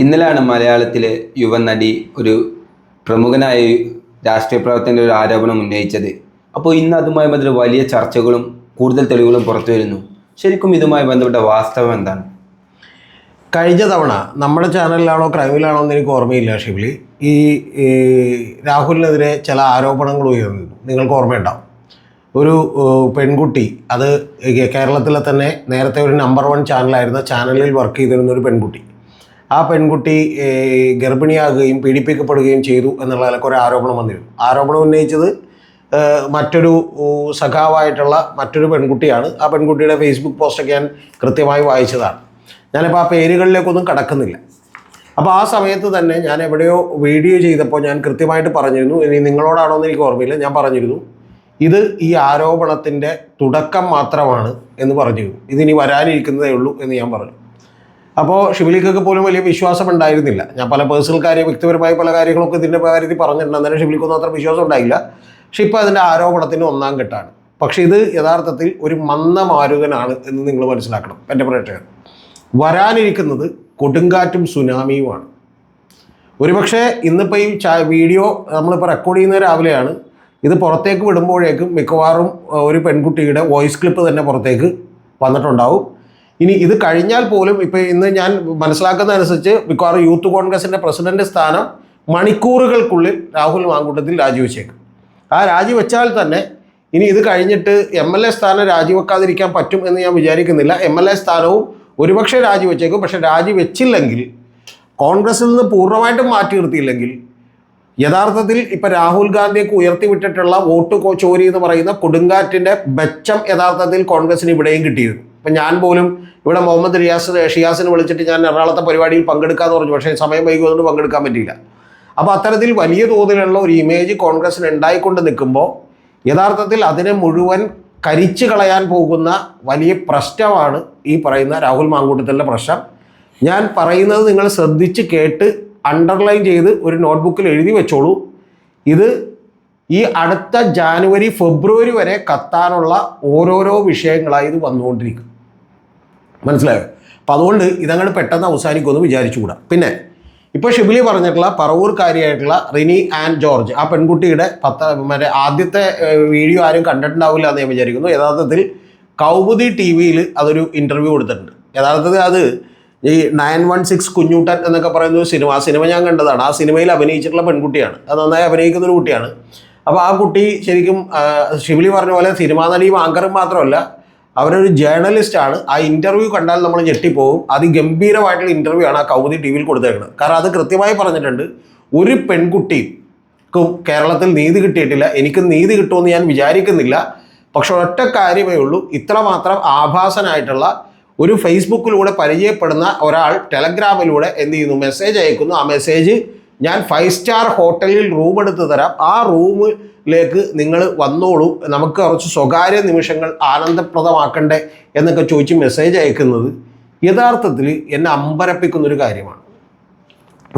ഇന്നലെയാണ് മലയാളത്തിലെ യുവനടി ഒരു പ്രമുഖനായ രാഷ്ട്രീയ പ്രവർത്തകൻ്റെ ഒരു ആരോപണം ഉന്നയിച്ചത്. അപ്പോൾ ഇന്ന് അതുമായി ബന്ധപ്പെട്ട വലിയ ചർച്ചകളും കൂടുതൽ തെളിവുകളും പുറത്തു വരുന്നു. ശരിക്കും ഇതുമായി ബന്ധപ്പെട്ട വാസ്തവം എന്താണ്? കഴിഞ്ഞ തവണ നമ്മുടെ ചാനലിലാണോ ക്രൈമിലാണോ എന്ന് എനിക്ക് ഓർമ്മയില്ല ഷിബിലി, ഈ രാഹുലിനെതിരെ ചില ആരോപണങ്ങൾ ഉയർന്നിരുന്നു. നിങ്ങൾക്ക് ഓർമ്മയുണ്ടാവും. ഒരു പെൺകുട്ടി, അത് കേരളത്തിലെ തന്നെ നേരത്തെ ഒരു നമ്പർ 1 ചാനലായിരുന്ന ചാനലിൽ വർക്ക് ചെയ്തിരുന്ന ഒരു പെൺകുട്ടി, ആ പെൺകുട്ടി ഗർഭിണിയാകുകയും പീഡിപ്പിക്കപ്പെടുകയും ചെയ്തു എന്നുള്ള ഒരു ആരോപണം വന്നിരുന്നു. ആരോപണം ഉന്നയിച്ചത് മറ്റൊരു സഖാവായിട്ടുള്ള മറ്റൊരു പെൺകുട്ടിയാണ്. ആ പെൺകുട്ടിയുടെ ഫേസ്ബുക്ക് പോസ്റ്റൊക്കെ ഞാൻ കൃത്യമായി വായിച്ചതാണ്. ഞാനിപ്പോൾ ആ പേരുകളിലേക്കൊന്നും കടക്കുന്നില്ല. അപ്പോൾ ആ സമയത്ത് തന്നെ ഞാൻ എവിടെയോ വീഡിയോ ചെയ്തപ്പോൾ ഞാൻ കൃത്യമായിട്ട് പറഞ്ഞിരുന്നു, ഇനി നിങ്ങളോടാണോ എന്ന് എനിക്ക് ഓർമ്മയില്ല, ഞാൻ പറഞ്ഞിരുന്നു ഇത് ഈ ആരോപണത്തിൻ്റെ തുടക്കം മാത്രമാണ് എന്ന് പറഞ്ഞിരുന്നു. ഇതിനി വരാനിരിക്കുന്നതേ ഉള്ളൂ എന്ന് ഞാൻ പറഞ്ഞു. അപ്പോൾ ഷിബിലിക്കൊക്കെ പോലും വലിയ വിശ്വാസം ഉണ്ടായിരുന്നില്ല. ഞാൻ പല പേഴ്സണൽ കാര്യം, വ്യക്തിപരമായ പല കാര്യങ്ങളൊക്കെ ഇതിൻ്റെ കാര്യത്തിൽ പറഞ്ഞിട്ടുണ്ട്. അന്നേരം ഷിബിലിക്കൊന്നും അത്ര വിശ്വാസം ഉണ്ടായില്ല. പക്ഷെ ഇപ്പോൾ അതിൻ്റെ ആരോപണത്തിന് 1-ാം ഘട്ടമാണ്. പക്ഷേ ഇത് യഥാർത്ഥത്തിൽ ഒരു മന്ദമാരുതനാണ് എന്ന് നിങ്ങൾ മനസ്സിലാക്കണം എൻ്റെ പ്രേക്ഷകർ. വരാനിരിക്കുന്നത് കൊടുങ്കാറ്റും സുനാമിയുമാണ്. ഒരുപക്ഷെ ഇന്നിപ്പോൾ ഈ വീഡിയോ നമ്മളിപ്പോൾ റെക്കോർഡ് ചെയ്യുന്ന രാവിലെയാണ്. ഇത് പുറത്തേക്ക് വിടുമ്പോഴേക്കും മിക്കവാറും ഒരു പെൺകുട്ടിയുടെ വോയിസ് ക്ലിപ്പ് തന്നെ പുറത്തേക്ക് വന്നിട്ടുണ്ടാവും. ഇനി ഇത് കഴിഞ്ഞാൽ പോലും ഇപ്പോൾ ഇന്ന് ഞാൻ മനസ്സിലാക്കുന്നതനുസരിച്ച് മിക്കവാറും യൂത്ത് കോൺഗ്രസിൻ്റെ പ്രസിഡന്റ് സ്ഥാനം മണിക്കൂറുകൾക്കുള്ളിൽ രാഹുൽ മാങ്കൂട്ടത്തിൽ രാജിവെച്ചേക്കും. ആ രാജിവെച്ചാൽ തന്നെ ഇനി ഇത് കഴിഞ്ഞിട്ട് MLA സ്ഥാനം രാജിവെക്കാതിരിക്കാൻ പറ്റും എന്ന് ഞാൻ വിചാരിക്കുന്നില്ല. MLA സ്ഥാനവും ഒരുപക്ഷെ രാജിവെച്ചേക്കും. പക്ഷെ രാജിവെച്ചില്ലെങ്കിൽ, കോൺഗ്രസിൽ നിന്ന് പൂർണ്ണമായിട്ടും മാറ്റി നിർത്തിയില്ലെങ്കിൽ, യഥാർത്ഥത്തിൽ ഇപ്പം രാഹുൽ ഗാന്ധിയൊക്കെ ഉയർത്തിവിട്ടിട്ടുള്ള വോട്ട് ചോരി എന്ന് പറയുന്ന കൊടുങ്കാറ്റിൻ്റെ ബെച്ചം യഥാർത്ഥത്തിൽ കോൺഗ്രസിന് ഇവിടെയും കിട്ടിയിരുന്നു. ഇപ്പം ഞാൻ പോലും ഇവിടെ മുഹമ്മദ് ഷിയാസിനെ വിളിച്ചിട്ട് ഞാൻ എറണാകുളത്തെ പരിപാടിയിൽ പങ്കെടുക്കാമെന്ന് പറഞ്ഞു. പക്ഷേ സമയം വൈകുന്നതുകൊണ്ട് പങ്കെടുക്കാൻ പറ്റിയില്ല. അപ്പോൾ അത്തരത്തിൽ വലിയ തോതിലുള്ള ഒരു ഇമേജ് കോൺഗ്രസിന് ഉണ്ടായിക്കൊണ്ട് നിൽക്കുമ്പോൾ യഥാർത്ഥത്തിൽ അതിനെ മുഴുവൻ കരിച്ചു കളയാൻ പോകുന്ന വലിയ പ്രശ്നമാണ് ഈ പറയുന്ന രാഹുൽ മാങ്കൂട്ടത്തിൻ്റെ പ്രശ്നം. ഞാൻ പറയുന്നത് നിങ്ങൾ ശ്രദ്ധിച്ച് കേട്ട് അണ്ടർലൈൻ ചെയ്ത് ഒരു നോട്ട്ബുക്കിൽ എഴുതി വെച്ചോളൂ. ഇത് ഈ അടുത്ത ജാനുവരി ഫെബ്രുവരി വരെ കത്താനുള്ള ഓരോരോ വിഷയങ്ങളായി ഇത് വന്നുകൊണ്ടിരിക്കും. മനസ്സിലായോ? അപ്പം അതുകൊണ്ട് ഇതങ്ങൾ പെട്ടെന്ന് അവസാനിക്കുമെന്ന് വിചാരിച്ചുകൂടാ. പിന്നെ ഇപ്പോൾ ഷിബിലി പറഞ്ഞിട്ടുള്ള പറവൂർക്കാരിയായിട്ടുള്ള റിനി ആൻഡ് ജോർജ്, ആ പെൺകുട്ടിയുടെ മറ്റേ ആദ്യത്തെ വീഡിയോ ആരും കണ്ടിട്ടുണ്ടാവില്ല എന്ന് ഞാൻ വിചാരിക്കുന്നു. യഥാർത്ഥത്തിൽ കൗമുദി TV-യിൽ അതൊരു ഇൻ്റർവ്യൂ കൊടുത്തിട്ടുണ്ട്. യഥാർത്ഥത്തിൽ അത് ഈ 916 കുഞ്ഞൂട്ടൻ എന്നൊക്കെ പറയുന്ന ഒരു സിനിമ ഞാൻ കണ്ടതാണ്. ആ സിനിമയിൽ അഭിനയിച്ചിട്ടുള്ള പെൺകുട്ടിയാണ്. അത് നന്നായി അഭിനയിക്കുന്നൊരു കുട്ടിയാണ്. അപ്പോൾ ആ കുട്ടി ശരിക്കും ഷിബിലി പറഞ്ഞ പോലെ സിനിമാ നടിയും ആങ്കറും മാത്രമല്ല, അവരൊരു ജേർണലിസ്റ്റാണ്. ആ ഇൻ്റർവ്യൂ കണ്ടാൽ നമ്മൾ ഞെട്ടിപ്പോവും. അതിഗംഭീരമായിട്ടുള്ള ഇൻ്റർവ്യൂ ആണ് ആ കൗമുദി TV-യിൽ കൊടുത്തേക്കുന്നത്. കാരണം അത് കൃത്യമായി പറഞ്ഞിട്ടുണ്ട്, ഒരു പെൺകുട്ടിക്കും കേരളത്തിൽ നീതി കിട്ടിയിട്ടില്ല. എനിക്ക് നീതി കിട്ടുമെന്ന് ഞാൻ വിചാരിക്കുന്നില്ല. പക്ഷെ ഒറ്റ കാര്യമേ ഉള്ളൂ, ഇത്രമാത്രം ആഭാസനായിട്ടുള്ള ഒരു ഫേസ്ബുക്കിലൂടെ പരിചയപ്പെടുന്ന ഒരാൾ ടെലഗ്രാമിലൂടെ എന്ത് ചെയ്യുന്നു, മെസ്സേജ് അയക്കുന്നു. ആ മെസ്സേജ് ഞാൻ 5 സ്റ്റാർ ഹോട്ടലിൽ റൂം എടുത്ത് തരാം, ആ റൂമിലേക്ക് നിങ്ങൾ വന്നോളൂ, നമുക്ക് കുറച്ച് സ്വകാര്യ നിമിഷങ്ങൾ ആനന്ദപ്രദമാക്കണ്ടേ എന്നൊക്കെ ചോദിച്ച് മെസ്സേജ് അയക്കുന്നത് യഥാർത്ഥത്തിൽ എന്നെ അമ്പരപ്പിക്കുന്നൊരു കാര്യമാണ്.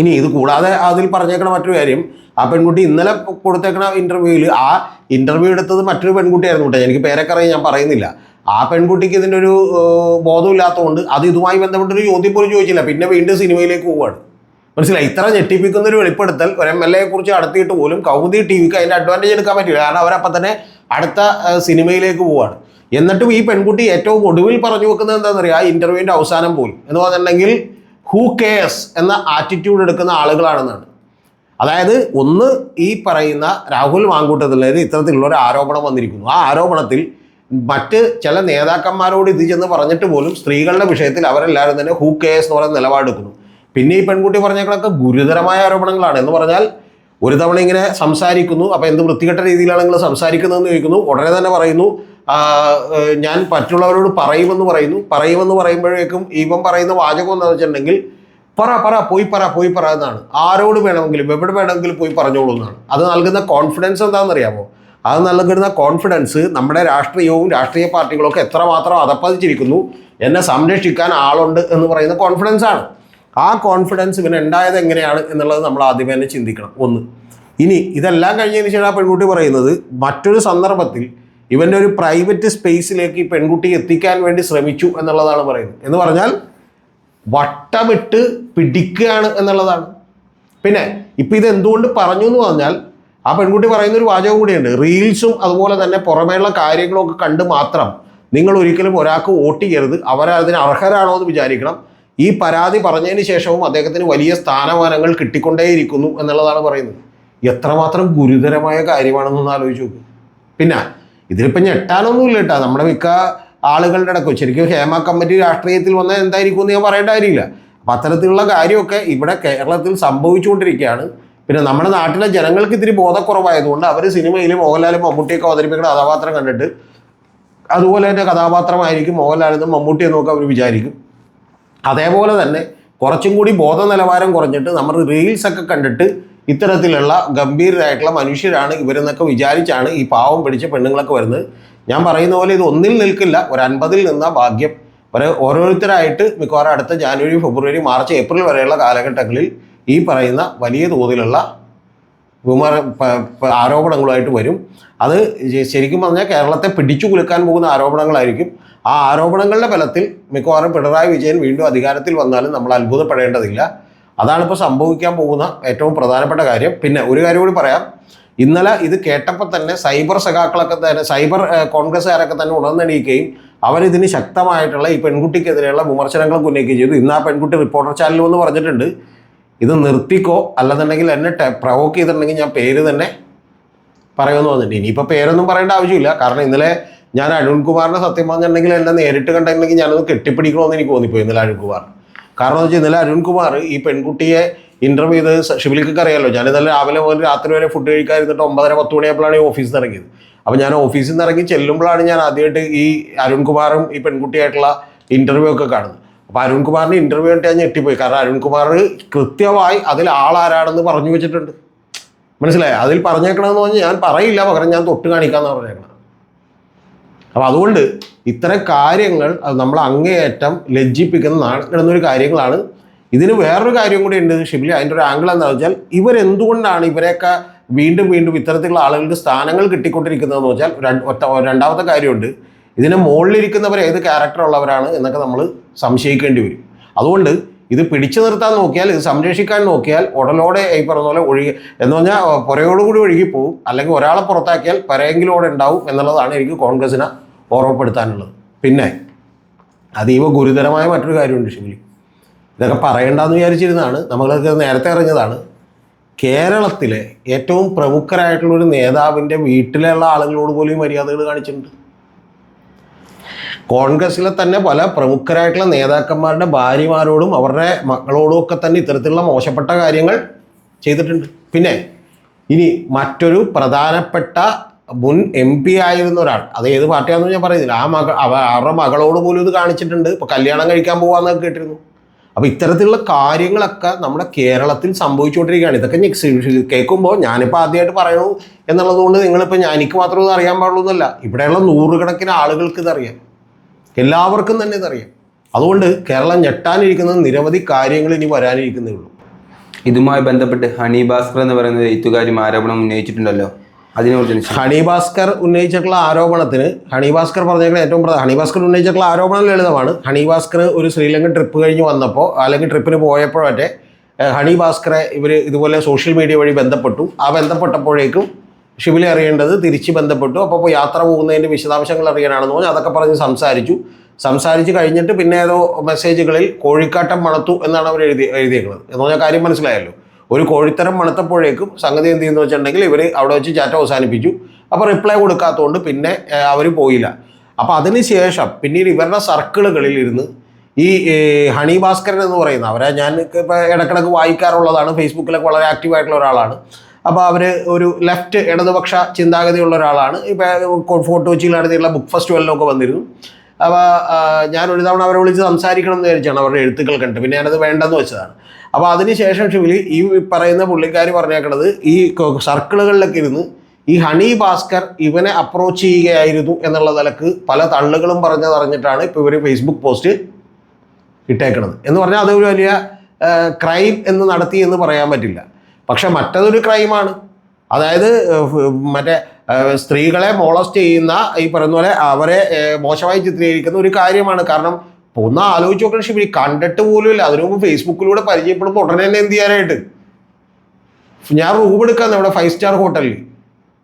ഇനി ഇത് കൂടാതെ അതിൽ പറഞ്ഞേക്കണ മറ്റൊരു കാര്യം, ആ പെൺകുട്ടി ഇന്നലെ കൊടുത്തേക്കണ ഇൻ്റർവ്യൂവിൽ, ആ ഇൻ്റർവ്യൂ എടുത്തത് മറ്റൊരു പെൺകുട്ടിയായിരുന്നു കേട്ടോ. എനിക്ക് പേരൊക്കെ അറിയാൻ ഞാൻ പറയുന്നില്ല. ആ പെൺകുട്ടിക്ക് ഇതിൻ്റെ ഒരു ബോധമില്ലാത്തതുകൊണ്ട് അത് ഇതുമായി ബന്ധപ്പെട്ടൊരു ചോദ്യം പോലും ചോദിച്ചില്ല. പിന്നെ വീണ്ടും സിനിമയിലേക്ക് പോവുകയാണ്. മനസ്സിലായി? ഇത്ര ഞെട്ടിപ്പിക്കുന്നൊരു വെളിപ്പെടുത്തൽ ഒരു MLA കുറിച്ച് നടത്തിയിട്ട് പോലും കൗമുദി TV-ക്ക് അതിൻ്റെ അഡ്വാൻറ്റേജ് എടുക്കാൻ പറ്റില്ല. കാരണം അവരപ്പം തന്നെ അടുത്ത സിനിമയിലേക്ക് പോവുകയാണ്. എന്നിട്ടും ഈ പെൺകുട്ടി ഏറ്റവും ഒടുവിൽ പറഞ്ഞു വെക്കുന്നത് എന്താണെന്ന് അറിയാം, ആ ഇൻ്റർവ്യൂവിൻ്റെ അവസാനം പോലും എന്ന് പറഞ്ഞിട്ടുണ്ടെങ്കിൽ ഹൂ കെയർസ് എന്ന ആറ്റിറ്റ്യൂഡ് എടുക്കുന്ന ആളുകളാണെന്നാണ്. അതായത് ഒന്ന്, ഈ പറയുന്ന രാഹുൽ മാങ്കൂട്ടത്തിലേക്ക് ഇത്തരത്തിലുള്ള ഒരു ആരോപണം വന്നിരിക്കുന്നു. ആ ആരോപണത്തിൽ മറ്റ് ചില നേതാക്കന്മാരോട് ഇത് ചെന്ന് പറഞ്ഞിട്ട് പോലും സ്ത്രീകളുടെ വിഷയത്തിൽ അവരെല്ലാവരും തന്നെ ഹൂ കെയർസ് എന്ന് പറയുന്ന നിലപാടെടുക്കുന്നു. പിന്നെ ഈ പെൺകുട്ടി പറഞ്ഞേക്കണൊക്കെ ഗുരുതരമായ ആരോപണങ്ങളാണ്. എന്ന് പറഞ്ഞാൽ ഒരു തവണ ഇങ്ങനെ സംസാരിക്കുന്നു, അപ്പോൾ എന്ത് വൃത്തികെട്ട രീതിയിലാണ് നിങ്ങൾ സംസാരിക്കുന്നതെന്ന് ചോദിക്കുന്നു. ഉടനെ തന്നെ പറയുന്നു ഞാൻ മറ്റുള്ളവരോട് പറയുമെന്ന് പറയുമ്പോഴേക്കും ഇവൻ പറയുന്ന വാചകം എന്താണെന്ന് വെച്ചിട്ടുണ്ടെങ്കിൽ പോയി പറ എന്നാണ്. ആരോട് വേണമെങ്കിലും എവിടെ വേണമെങ്കിലും പോയി പറഞ്ഞോളൂ എന്നാണ്. അത് നൽകുന്ന കോൺഫിഡൻസ് എന്താണെന്നറിയാമോ? അത് നൽകുന്ന കോൺഫിഡൻസ് നമ്മുടെ രാഷ്ട്രീയവും രാഷ്ട്രീയ പാർട്ടികളൊക്കെ എത്രമാത്രം അതപ്പതിച്ചിരിക്കുന്നു, എന്നെ സംരക്ഷിക്കാൻ ആളുണ്ട് എന്ന് പറയുന്ന കോൺഫിഡൻസാണ്. ആ കോൺഫിഡൻസ് ഇവന് ഉണ്ടായത് എങ്ങനെയാണ് എന്നുള്ളത് നമ്മൾ ആദ്യമേ തന്നെ ചിന്തിക്കണം. ഒന്ന്, ഇനി ഇതെല്ലാം കഴിഞ്ഞതിന് ശേഷം ആ പെൺകുട്ടി പറയുന്നത് മറ്റൊരു സന്ദർഭത്തിൽ ഇവൻ്റെ ഒരു പ്രൈവറ്റ് സ്പേസിലേക്ക് ഈ പെൺകുട്ടി എത്തിക്കാൻ വേണ്ടി ശ്രമിച്ചു എന്നുള്ളതാണ് പറയുന്നത്. എന്ന് പറഞ്ഞാൽ വട്ടമിട്ട് പിടിക്കുകയാണ് എന്നുള്ളതാണ്. പിന്നെ ഇപ്പം ഇത് എന്തുകൊണ്ട് പറഞ്ഞു എന്ന് പറഞ്ഞാൽ ആ പെൺകുട്ടി പറയുന്നൊരു വാചകം കൂടിയുണ്ട്. റീൽസും അതുപോലെ തന്നെ പുറമേയുള്ള കാര്യങ്ങളൊക്കെ കണ്ട് മാത്രം നിങ്ങൾ ഒരിക്കലും ഒരാൾക്ക് വോട്ട് ചെയ്യരുത്. അവരതിന് അർഹരാണോ എന്ന് വിചാരിക്കണം. ഈ പരാതി പറഞ്ഞതിന് ശേഷവും അദ്ദേഹത്തിന് വലിയ സ്ഥാനമാനങ്ങൾ കിട്ടിക്കൊണ്ടേയിരിക്കുന്നു എന്നുള്ളതാണ് പറയുന്നത്. എത്രമാത്രം ഗുരുതരമായ കാര്യമാണെന്നൊന്ന് ആലോചിച്ച് നോക്കും. പിന്നെ ഇതിലിപ്പോൾ ഞെട്ടാനൊന്നുമില്ല കേട്ടോ. നമ്മുടെ മിക്ക ആളുകളുടെ ഇടയ്ക്കും ശരിക്കും ഹേമ കമ്മിറ്റി രാഷ്ട്രീയത്തിൽ വന്നാൽ എന്തായിരിക്കും എന്ന് ഞാൻ പറയേണ്ട കാര്യമില്ല. അപ്പം അത്തരത്തിലുള്ള കാര്യമൊക്കെ ഇവിടെ കേരളത്തിൽ സംഭവിച്ചുകൊണ്ടിരിക്കുകയാണ്. പിന്നെ നമ്മുടെ നാട്ടിലെ ജനങ്ങൾക്ക് ഇത്തിരി ബോധക്കുറവായതുകൊണ്ട് അവർ സിനിമയിൽ മോഹൻലാലും മമ്മൂട്ടിയൊക്കെ അവതരിപ്പിക്കുന്ന കഥാപാത്രം കണ്ടിട്ട് അതുപോലെ തന്നെ കഥാപാത്രമായിരിക്കും മോഹൻലാലെന്നും മമ്മൂട്ടിയെന്നൊക്കെ അവർ വിചാരിക്കും. അതേപോലെ തന്നെ കുറച്ചും കൂടി ബോധ നിലവാരം കുറഞ്ഞിട്ട് നമ്മൾ റീൽസൊക്കെ കണ്ടിട്ട് ഇത്തരത്തിലുള്ള ഗംഭീരരായിട്ടുള്ള മനുഷ്യരാണ് ഇവരെന്നൊക്കെ വിചാരിച്ചാണ് ഈ പാവം പിടിച്ച പെണ്ണുങ്ങളൊക്കെ വരുന്നത്. ഞാൻ പറയുന്ന പോലെ ഇത് ഒന്നിൽ നിൽക്കില്ല, ഒരു 50-ൽ നിന്ന ഭാഗ്യം. ഓരോരുത്തരായിട്ട് മിക്കവാറും അടുത്ത ജാനുവരി, ഫെബ്രുവരി, മാർച്ച്, ഏപ്രിൽ വരെയുള്ള കാലഘട്ടങ്ങളിൽ ഈ പറയുന്ന വലിയ തോതിലുള്ള ആരോപണങ്ങളുമായിട്ട് വരും. അത് ശരിക്കും പറഞ്ഞാൽ കേരളത്തെ പിടിച്ചു കുലുക്കാൻ പോകുന്ന ആരോപണങ്ങളായിരിക്കും. ആ ആരോപണങ്ങളുടെ ബലത്തിൽ മിക്കവാറും പിണറായി വിജയൻ വീണ്ടും അധികാരത്തിൽ വന്നാലും നമ്മൾ അത്ഭുതപ്പെടേണ്ടതില്ല. അതാണിപ്പോൾ സംഭവിക്കാൻ പോകുന്ന ഏറ്റവും പ്രധാനപ്പെട്ട കാര്യം. പിന്നെ ഒരു കാര്യം കൂടി പറയാം. ഇന്നലെ ഇത് കേട്ടപ്പോൾ തന്നെ സൈബർ സഖാക്കളൊക്കെ തന്നെ, സൈബർ കോൺഗ്രസ്സുകാരൊക്കെ തന്നെ ഉണർന്നെണീക്കുകയും അവരിതിന് ശക്തമായിട്ടുള്ള ഈ പെൺകുട്ടിക്കെതിരെയുള്ള വിമർശനങ്ങളൊക്കെ ഉന്നയിക്കുകയും ചെയ്തു. ഇന്ന് ആ പെൺകുട്ടി റിപ്പോർട്ടർ ചാനലിൽ വന്ന് പറഞ്ഞിട്ടുണ്ട്, ഇത് നിർത്തിക്കോ, അല്ലെന്നുണ്ടെങ്കിൽ എന്നെ പ്രവോക്ക് ചെയ്തിട്ടുണ്ടെങ്കിൽ ഞാൻ പേര് തന്നെ പറയുമെന്ന് പറഞ്ഞിട്ട്. ഇനിയിപ്പോൾ പേരൊന്നും പറയേണ്ട ആവശ്യമില്ല. കാരണം ഇന്നലെ ഞാൻ അരുൺകുമാറിനെ സത്യം പറഞ്ഞിട്ടുണ്ടെങ്കിൽ എന്നെ നേരിട്ട് കണ്ടിട്ടുണ്ടെങ്കിൽ ഞാനത് കെട്ടിപ്പിടിക്കണമെന്ന് എനിക്ക് തോന്നിപ്പോയി ഇന്നലെ അരുൺകുമാർ. കാരണം എന്ന് വെച്ചാൽ ഇന്നലെ അരുൺകുമാർ ഈ പെൺകുട്ടിയെ ഇൻ്റർവ്യൂ ചെയ്ത് ഷിബിലിക്കൊക്കെ അറിയാമല്ലോ. ഞാൻ ഇന്നലെ രാവിലെ മുതൽ രാത്രി വരെ ഫുഡ് കഴിക്കാതിരുന്നിട്ട് 9:30-10 മണിയായപ്പോഴാണ് ഈ ഓഫീസിൽ നിന്ന് ഇറങ്ങിയത്. അപ്പോൾ ഞാൻ ഓഫീസിൽ നിന്ന് ഇറങ്ങി ചെല്ലുമ്പോഴാണ് ഞാൻ ആദ്യമായിട്ട് ഈ അരുൺകുമാറും ഈ പെൺകുട്ടിയായിട്ടുള്ള ഇൻ്റർവ്യൂ ഒക്കെ കാണുന്നത്. അപ്പോൾ അരുൺകുമാറിൻ്റെ ഇൻ്റർവ്യൂ കണ്ടിട്ട് ഞാൻ ഞെട്ടിപ്പോയി. കാരണം അരുൺകുമാർ കൃത്യമായി അതിൽ ആളാരാണെന്ന് പറഞ്ഞു വെച്ചിട്ടുണ്ട്. മനസ്സിലായി? അതിൽ പറഞ്ഞേക്കണമെന്ന് പറഞ്ഞാൽ ഞാൻ പറയില്ല, പകരം ഞാൻ തൊട്ട് കാണിക്കാമെന്ന് പറഞ്ഞേക്കണം. അപ്പോൾ അതുകൊണ്ട് ഇത്തരം കാര്യങ്ങൾ അത് നമ്മൾ അങ്ങേയറ്റം ലജ്ജിപ്പിക്കുന്ന നാണക്കിടുന്നൊരു കാര്യങ്ങളാണ്. ഇതിന് വേറൊരു കാര്യം കൂടി ഉണ്ട് ഷിബിലി. അതിൻ്റെ ഒരു ആംഗിൾ എന്താണെന്ന് വെച്ചാൽ ഇവരെന്തുകൊണ്ടാണ് ഇവരെയൊക്കെ വീണ്ടും വീണ്ടും ഇത്തരത്തിലുള്ള ആളുകൾക്ക് സ്ഥാനങ്ങൾ കിട്ടിക്കൊണ്ടിരിക്കുന്നതെന്ന് വെച്ചാൽ രണ്ടാമത്തെ കാര്യമുണ്ട്. ഇതിന് മുകളിലിരിക്കുന്നവർ ഏത് ക്യാരക്ടറുള്ളവരാണ് എന്നൊക്കെ നമ്മൾ സംശയിക്കേണ്ടി വരും. അതുകൊണ്ട് ഇത് പിടിച്ചു നിർത്താൻ നോക്കിയാൽ, ഇത് സംരക്ഷിക്കാൻ നോക്കിയാൽ ഉടലോടെ ഈ പറഞ്ഞ പോലെ ഒഴുകി എന്ന് പറഞ്ഞാൽ പുറയോടുകൂടി ഒഴുകിപ്പോവും. അല്ലെങ്കിൽ ഒരാളെ പുറത്താക്കിയാൽ പരയെങ്കിലോടെ ഉണ്ടാവും എന്നുള്ളതാണ് എനിക്ക് കോൺഗ്രസിനെ ഓർമ്മപ്പെടുത്താനുള്ളത്. പിന്നെ അതീവ ഗുരുതരമായ മറ്റൊരു കാര്യമുണ്ട് ഷിബിലി. ഇതൊക്കെ പറയേണ്ടെന്ന് വിചാരിച്ചിരുന്നതാണ്, നമ്മളൊക്കെ നേരത്തെ അറിഞ്ഞതാണ്. കേരളത്തിലെ ഏറ്റവും പ്രമുഖരായിട്ടുള്ളൊരു നേതാവിൻ്റെ വീട്ടിലുള്ള ആളുകളോട് പോലും മര്യാദകൾ കാണിച്ചിട്ടുണ്ട്. കോൺഗ്രസ്സിലെ തന്നെ പല പ്രമുഖരായിട്ടുള്ള നേതാക്കന്മാരുടെ ഭാര്യമാരോടും അവരുടെ മക്കളോടും ഒക്കെ തന്നെ ഇത്തരത്തിലുള്ള മോശപ്പെട്ട കാര്യങ്ങൾ ചെയ്തിട്ടുണ്ട്. പിന്നെ ഇനി മറ്റൊരു പ്രധാനപ്പെട്ട മുൻ MP ആയിരുന്ന ഒരാൾ, അത് ഏത് പാർട്ടിയാണെന്ന് ഞാൻ പറയുന്നില്ല, അവരുടെ മകളോട് പോലും ഇത് കാണിച്ചിട്ടുണ്ട്. ഇപ്പോൾ കല്യാണം കഴിക്കാൻ പോകാമെന്നൊക്കെ കേട്ടിരുന്നു. അപ്പോൾ ഇത്തരത്തിലുള്ള കാര്യങ്ങളൊക്കെ നമ്മുടെ കേരളത്തിൽ സംഭവിച്ചുകൊണ്ടിരിക്കുകയാണ്. ഇതൊക്കെ കേൾക്കുമ്പോൾ ഞാനിപ്പോൾ ആദ്യമായിട്ട് പറയണു എന്നുള്ളത് കൊണ്ട് നിങ്ങളിപ്പോൾ എനിക്ക് മാത്രം ഇത് അറിയാൻ പാടുള്ളൂ എന്നല്ല, ഇവിടെയുള്ള നൂറുകണക്കിന് ആളുകൾക്ക് ഇതറിയാം, എല്ലാവർക്കും തന്നെ ഇതറിയാം. അതുകൊണ്ട് കേരളം ഞെട്ടാനിരിക്കുന്ന നിരവധി കാര്യങ്ങൾ ഇനി വരാനിരിക്കുന്നേ ഉള്ളൂ. ഇതുമായി ബന്ധപ്പെട്ട് ഹണി ഭാസ്കർ എന്ന് പറയുന്ന എഴുത്തുകാരും ആരോപണം ഉന്നയിച്ചിട്ടുണ്ടല്ലോ, അതിനെക്കുറിച്ച്. ഹണി ഭാസ്കർ ഉന്നയിച്ചിട്ടുള്ള ആരോപണത്തിന് ഹണി ഭാസ്കർ പറഞ്ഞേക്കുന്ന ഏറ്റവും ഹണി ഭാസ്കർ ഉന്നയിച്ചിട്ടുള്ള ആരോപണം ലളിതമാണ്. ഹണി ഭാസ്കർ ഒരു ശ്രീലങ്കൻ ട്രിപ്പ് കഴിഞ്ഞ് വന്നപ്പോൾ, അല്ലെങ്കിൽ ട്രിപ്പിന് പോയപ്പോഴൊക്കെ ഹണി ഭാസ്കറെ ഇവർ ഇതുപോലെ സോഷ്യൽ മീഡിയ വഴി ബന്ധപ്പെട്ടു. ആ ബന്ധപ്പെട്ടപ്പോഴേക്കും ഷിബിലി അറിയേണ്ടത് തിരിച്ച് ബന്ധപ്പെട്ടു. അപ്പോൾ യാത്ര പോകുന്നതിൻ്റെ വിശദാംശങ്ങൾ അറിയാനാണെന്ന് പറഞ്ഞാൽ അതൊക്കെ പറഞ്ഞ് സംസാരിച്ച് കഴിഞ്ഞിട്ട് പിന്നെ ഏതോ മെസ്സേജുകളിൽ കോഴിക്കാട്ടം മണത്തു എന്നാണ് അവർ എഴുതിയേക്കുന്നത്. എന്ന് പറഞ്ഞാൽ കാര്യം മനസ്സിലായല്ലോ. ഒരു കോഴിത്തരം മണത്തപ്പോഴേക്കും സംഗതി എന്ത് ചെയ്യുന്നു വെച്ചിട്ടുണ്ടെങ്കിൽ ഇവർ അവിടെ വെച്ച് ചാറ്റ് അവസാനിപ്പിച്ചു. അപ്പോൾ റിപ്ലൈ കൊടുക്കാത്തതുകൊണ്ട് പിന്നെ അവർ പോയില്ല. അപ്പോൾ അതിന് ശേഷം പിന്നീട് ഇവരുടെ സർക്കിളുകളിൽ ഇരുന്ന് ഈ ഹണി ഭാസ്കരൻ എന്ന് പറയുന്ന അവരെ ഞാൻ ഇപ്പോൾ ഇടക്കിടക്ക് വായിക്കാറുള്ളതാണ്, ഫേസ്ബുക്കിലൊക്കെ വളരെ ആക്റ്റീവായിട്ടുള്ള ഒരാളാണ്. അപ്പോൾ അവർ ഒരു ലെഫ്റ്റ് ഇടതുപക്ഷ ചിന്താഗതിയുള്ള ഒരാളാണ്. ഇപ്പോൾ ഫോർട്ട് കൊച്ചിയിൽ നടത്തിയിട്ടുള്ള ബുക്ക് ഫെസ്റ്റിവലിലൊക്കെ വന്നിരുന്നു. അപ്പോൾ ഞാൻ ഒരു തവണ അവരെ വിളിച്ച് സംസാരിക്കണം എന്ന് വിചാരിച്ചാണ് അവരുടെ എഴുത്തുകൾ കണ്ട്, പിന്നെ ഞാനത് വേണ്ടെന്ന് വെച്ചതാണ്. അപ്പോൾ അതിനുശേഷം ഷിബിലി ഈ പറയുന്ന പുള്ളിക്കാർ പറഞ്ഞേക്കണത് ഈ സർക്കിളുകളിലൊക്കെ ഇരുന്ന് ഈ ഹണി ഭാസ്കർ ഇവനെ അപ്രോച്ച് ചെയ്യുകയായിരുന്നു എന്നുള്ള നിലക്ക് പല തള്ളുകളും പറഞ്ഞതറിഞ്ഞിട്ടാണ് ഇപ്പോൾ ഇവർ ഫേസ്ബുക്ക് പോസ്റ്റ് ഇട്ടേക്കണത്. എന്ന് പറഞ്ഞാൽ അതൊരു വലിയ ക്രൈം എന്ന് നടത്തി എന്ന് പറയാൻ പറ്റില്ല. പക്ഷെ മറ്റതൊരു ക്രൈമാണ്. അതായത് മറ്റേ സ്ത്രീകളെ മോളസ്റ്റ് ചെയ്യുന്ന ഈ പറയുന്ന പോലെ അവരെ മോശമായി ചിത്രീകരിക്കുന്ന ഒരു കാര്യമാണ്. കാരണം അപ്പോൾ ഒന്ന് ആലോചിച്ച് നോക്കണം ഷിബിലി, കണ്ടിട്ട് പോലും ഇല്ല, അതിനു മുമ്പ് ഫേസ്ബുക്കിലൂടെ പരിചയപ്പെടുമ്പോൾ ഉടനെ തന്നെ എന്ത് ചെയ്യാനായിട്ട് ഞാൻ റൂം എടുക്കാന്ന് ഇവിടെ 5 സ്റ്റാർ ഹോട്ടലിൽ.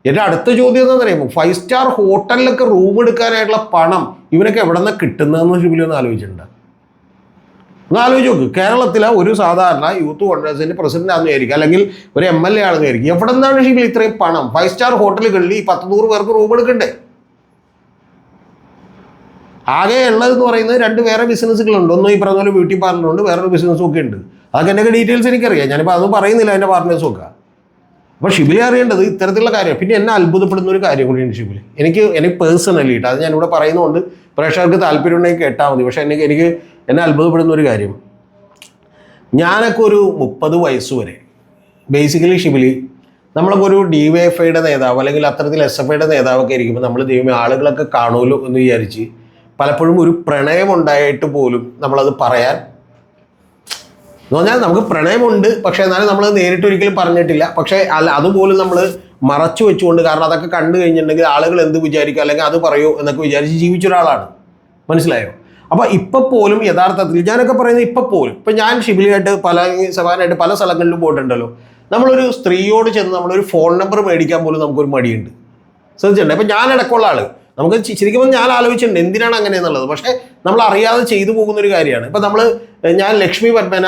എൻ്റെ അടുത്ത ചോദ്യം എന്താണെന്ന് അറിയാമോ, 5 സ്റ്റാർ ഹോട്ടലിലൊക്കെ റൂം എടുക്കാനായിട്ടുള്ള പണം ഇവനൊക്കെ എവിടെ നിന്നാണ് കിട്ടുന്നതെന്ന് ഷിബിലി ഒന്ന് ആലോചിച്ചിട്ടുണ്ട്. ഒന്ന് ആലോചിച്ച് നോക്ക്, കേരളത്തിലെ ഒരു സാധാരണ യൂത്ത് കോൺഗ്രസിൻ്റെ പ്രസിഡന്റ് ആണെന്ന് വിചാരിക്കും, അല്ലെങ്കിൽ ഒരു MLA ആണെന്ന് വിചാരിക്കും, എവിടെ നിന്നാണ് ഷിബിലി ഇത്രയും പണം? 5 സ്റ്റാർ ഹോട്ടലുകളിൽ ഈ 10-100 പേർക്ക് റൂം എടുക്കണ്ടേ? ആകെ ഉള്ളതെന്ന് പറയുന്നത് 2 വേറെ ബിസിനസ്സുകളുണ്ട്. ഒന്ന് ഈ പറഞ്ഞ പോലെ ബ്യൂട്ടി പാർലറുണ്ട്, വേറൊരു ബിസിനസ്സും ഒക്കെ ഉണ്ട്. അതൊക്കെ എൻ്റെ ഡീറ്റെയിൽസ് എനിക്കറിയാം, ഞാനിപ്പോൾ അതൊന്നും പറയുന്നില്ല അതിൻ്റെ പാർട്ട്നേഴ്സും ഒക്കെ. അപ്പോൾ ഷിബിലി അറിയേണ്ടത് ഇത്തരത്തിലുള്ള കാര്യം. പിന്നെ എന്നെ അത്ഭുതപ്പെടുന്ന ഒരു കാര്യം കൂടിയുണ്ട് ഷിബിലി, എനിക്ക് പേഴ്സണലി അത് ഞാനിവിടെ പറയുന്നതുകൊണ്ട് പ്രേക്ഷകർക്ക് താല്പര്യം ഉണ്ടെങ്കിൽ കേട്ടാൽ മതി. പക്ഷേ എനിക്ക് എന്നെ അത്ഭുതപ്പെടുന്ന ഒരു കാര്യം, ഞാനൊക്കെ ഒരു 30 വയസ്സ് വരെ ബേസിക്കലി ഷിബിലി നമ്മളൊക്കെ ഒരു DYFIയുടെ നേതാവ് അല്ലെങ്കിൽ അത്തരത്തിൽ SFIയുടെ നേതാവൊക്കെ ഇരിക്കുമ്പോൾ നമ്മൾ ദൈവമേ ആളുകളൊക്കെ കാണുമല്ലോ എന്ന് വിചാരിച്ച് പലപ്പോഴും ഒരു പ്രണയം ഉണ്ടായിട്ട് പോലും നമ്മളത് പറയാൻ എന്ന് പറഞ്ഞാൽ നമുക്ക് പ്രണയമുണ്ട്, പക്ഷേ എന്നാലും നമ്മൾ നേരിട്ട് ഒരിക്കലും പറഞ്ഞിട്ടില്ല. പക്ഷേ അതുപോലും നമ്മൾ മറച്ചു വെച്ചുകൊണ്ട്, കാരണം അതൊക്കെ കണ്ടു കഴിഞ്ഞിട്ടുണ്ടെങ്കിൽ ആളുകൾ എന്ത് വിചാരിക്കും അല്ലെങ്കിൽ അത് പറയൂ എന്നൊക്കെ വിചാരിച്ച് ജീവിച്ച ഒരാളാണ്. മനസ്സിലായോ? അപ്പോൾ ഇപ്പം പോലും യഥാർത്ഥത്തിൽ ഞാനൊക്കെ പറയുന്നത് ഇപ്പം പോലും ഇപ്പം ഞാൻ ഷിബിലിയായിട്ട് സവാനായിട്ട് പല സ്ഥലങ്ങളിലും പോയിട്ടുണ്ടല്ലോ, നമ്മളൊരു സ്ത്രീയോട് ചെന്ന് നമ്മളൊരു ഫോൺ നമ്പർ മേടിക്കാൻ പോലും നമുക്കൊരു മടിയുണ്ട്. ശ്രദ്ധിച്ചിട്ടുണ്ട്. ഇപ്പം ഞാൻ ഇടയ്ക്കുള്ള ആൾ, നമുക്ക് ശരിക്കും ഞാൻ ആലോചിച്ചിട്ടുണ്ട് എന്തിനാണ് അങ്ങനെ എന്നുള്ളത്. പക്ഷേ നമ്മൾ അറിയാതെ ചെയ്തു പോകുന്നൊരു കാര്യമാണ്. ഇപ്പം ഞാൻ ലക്ഷ്മി പത്മന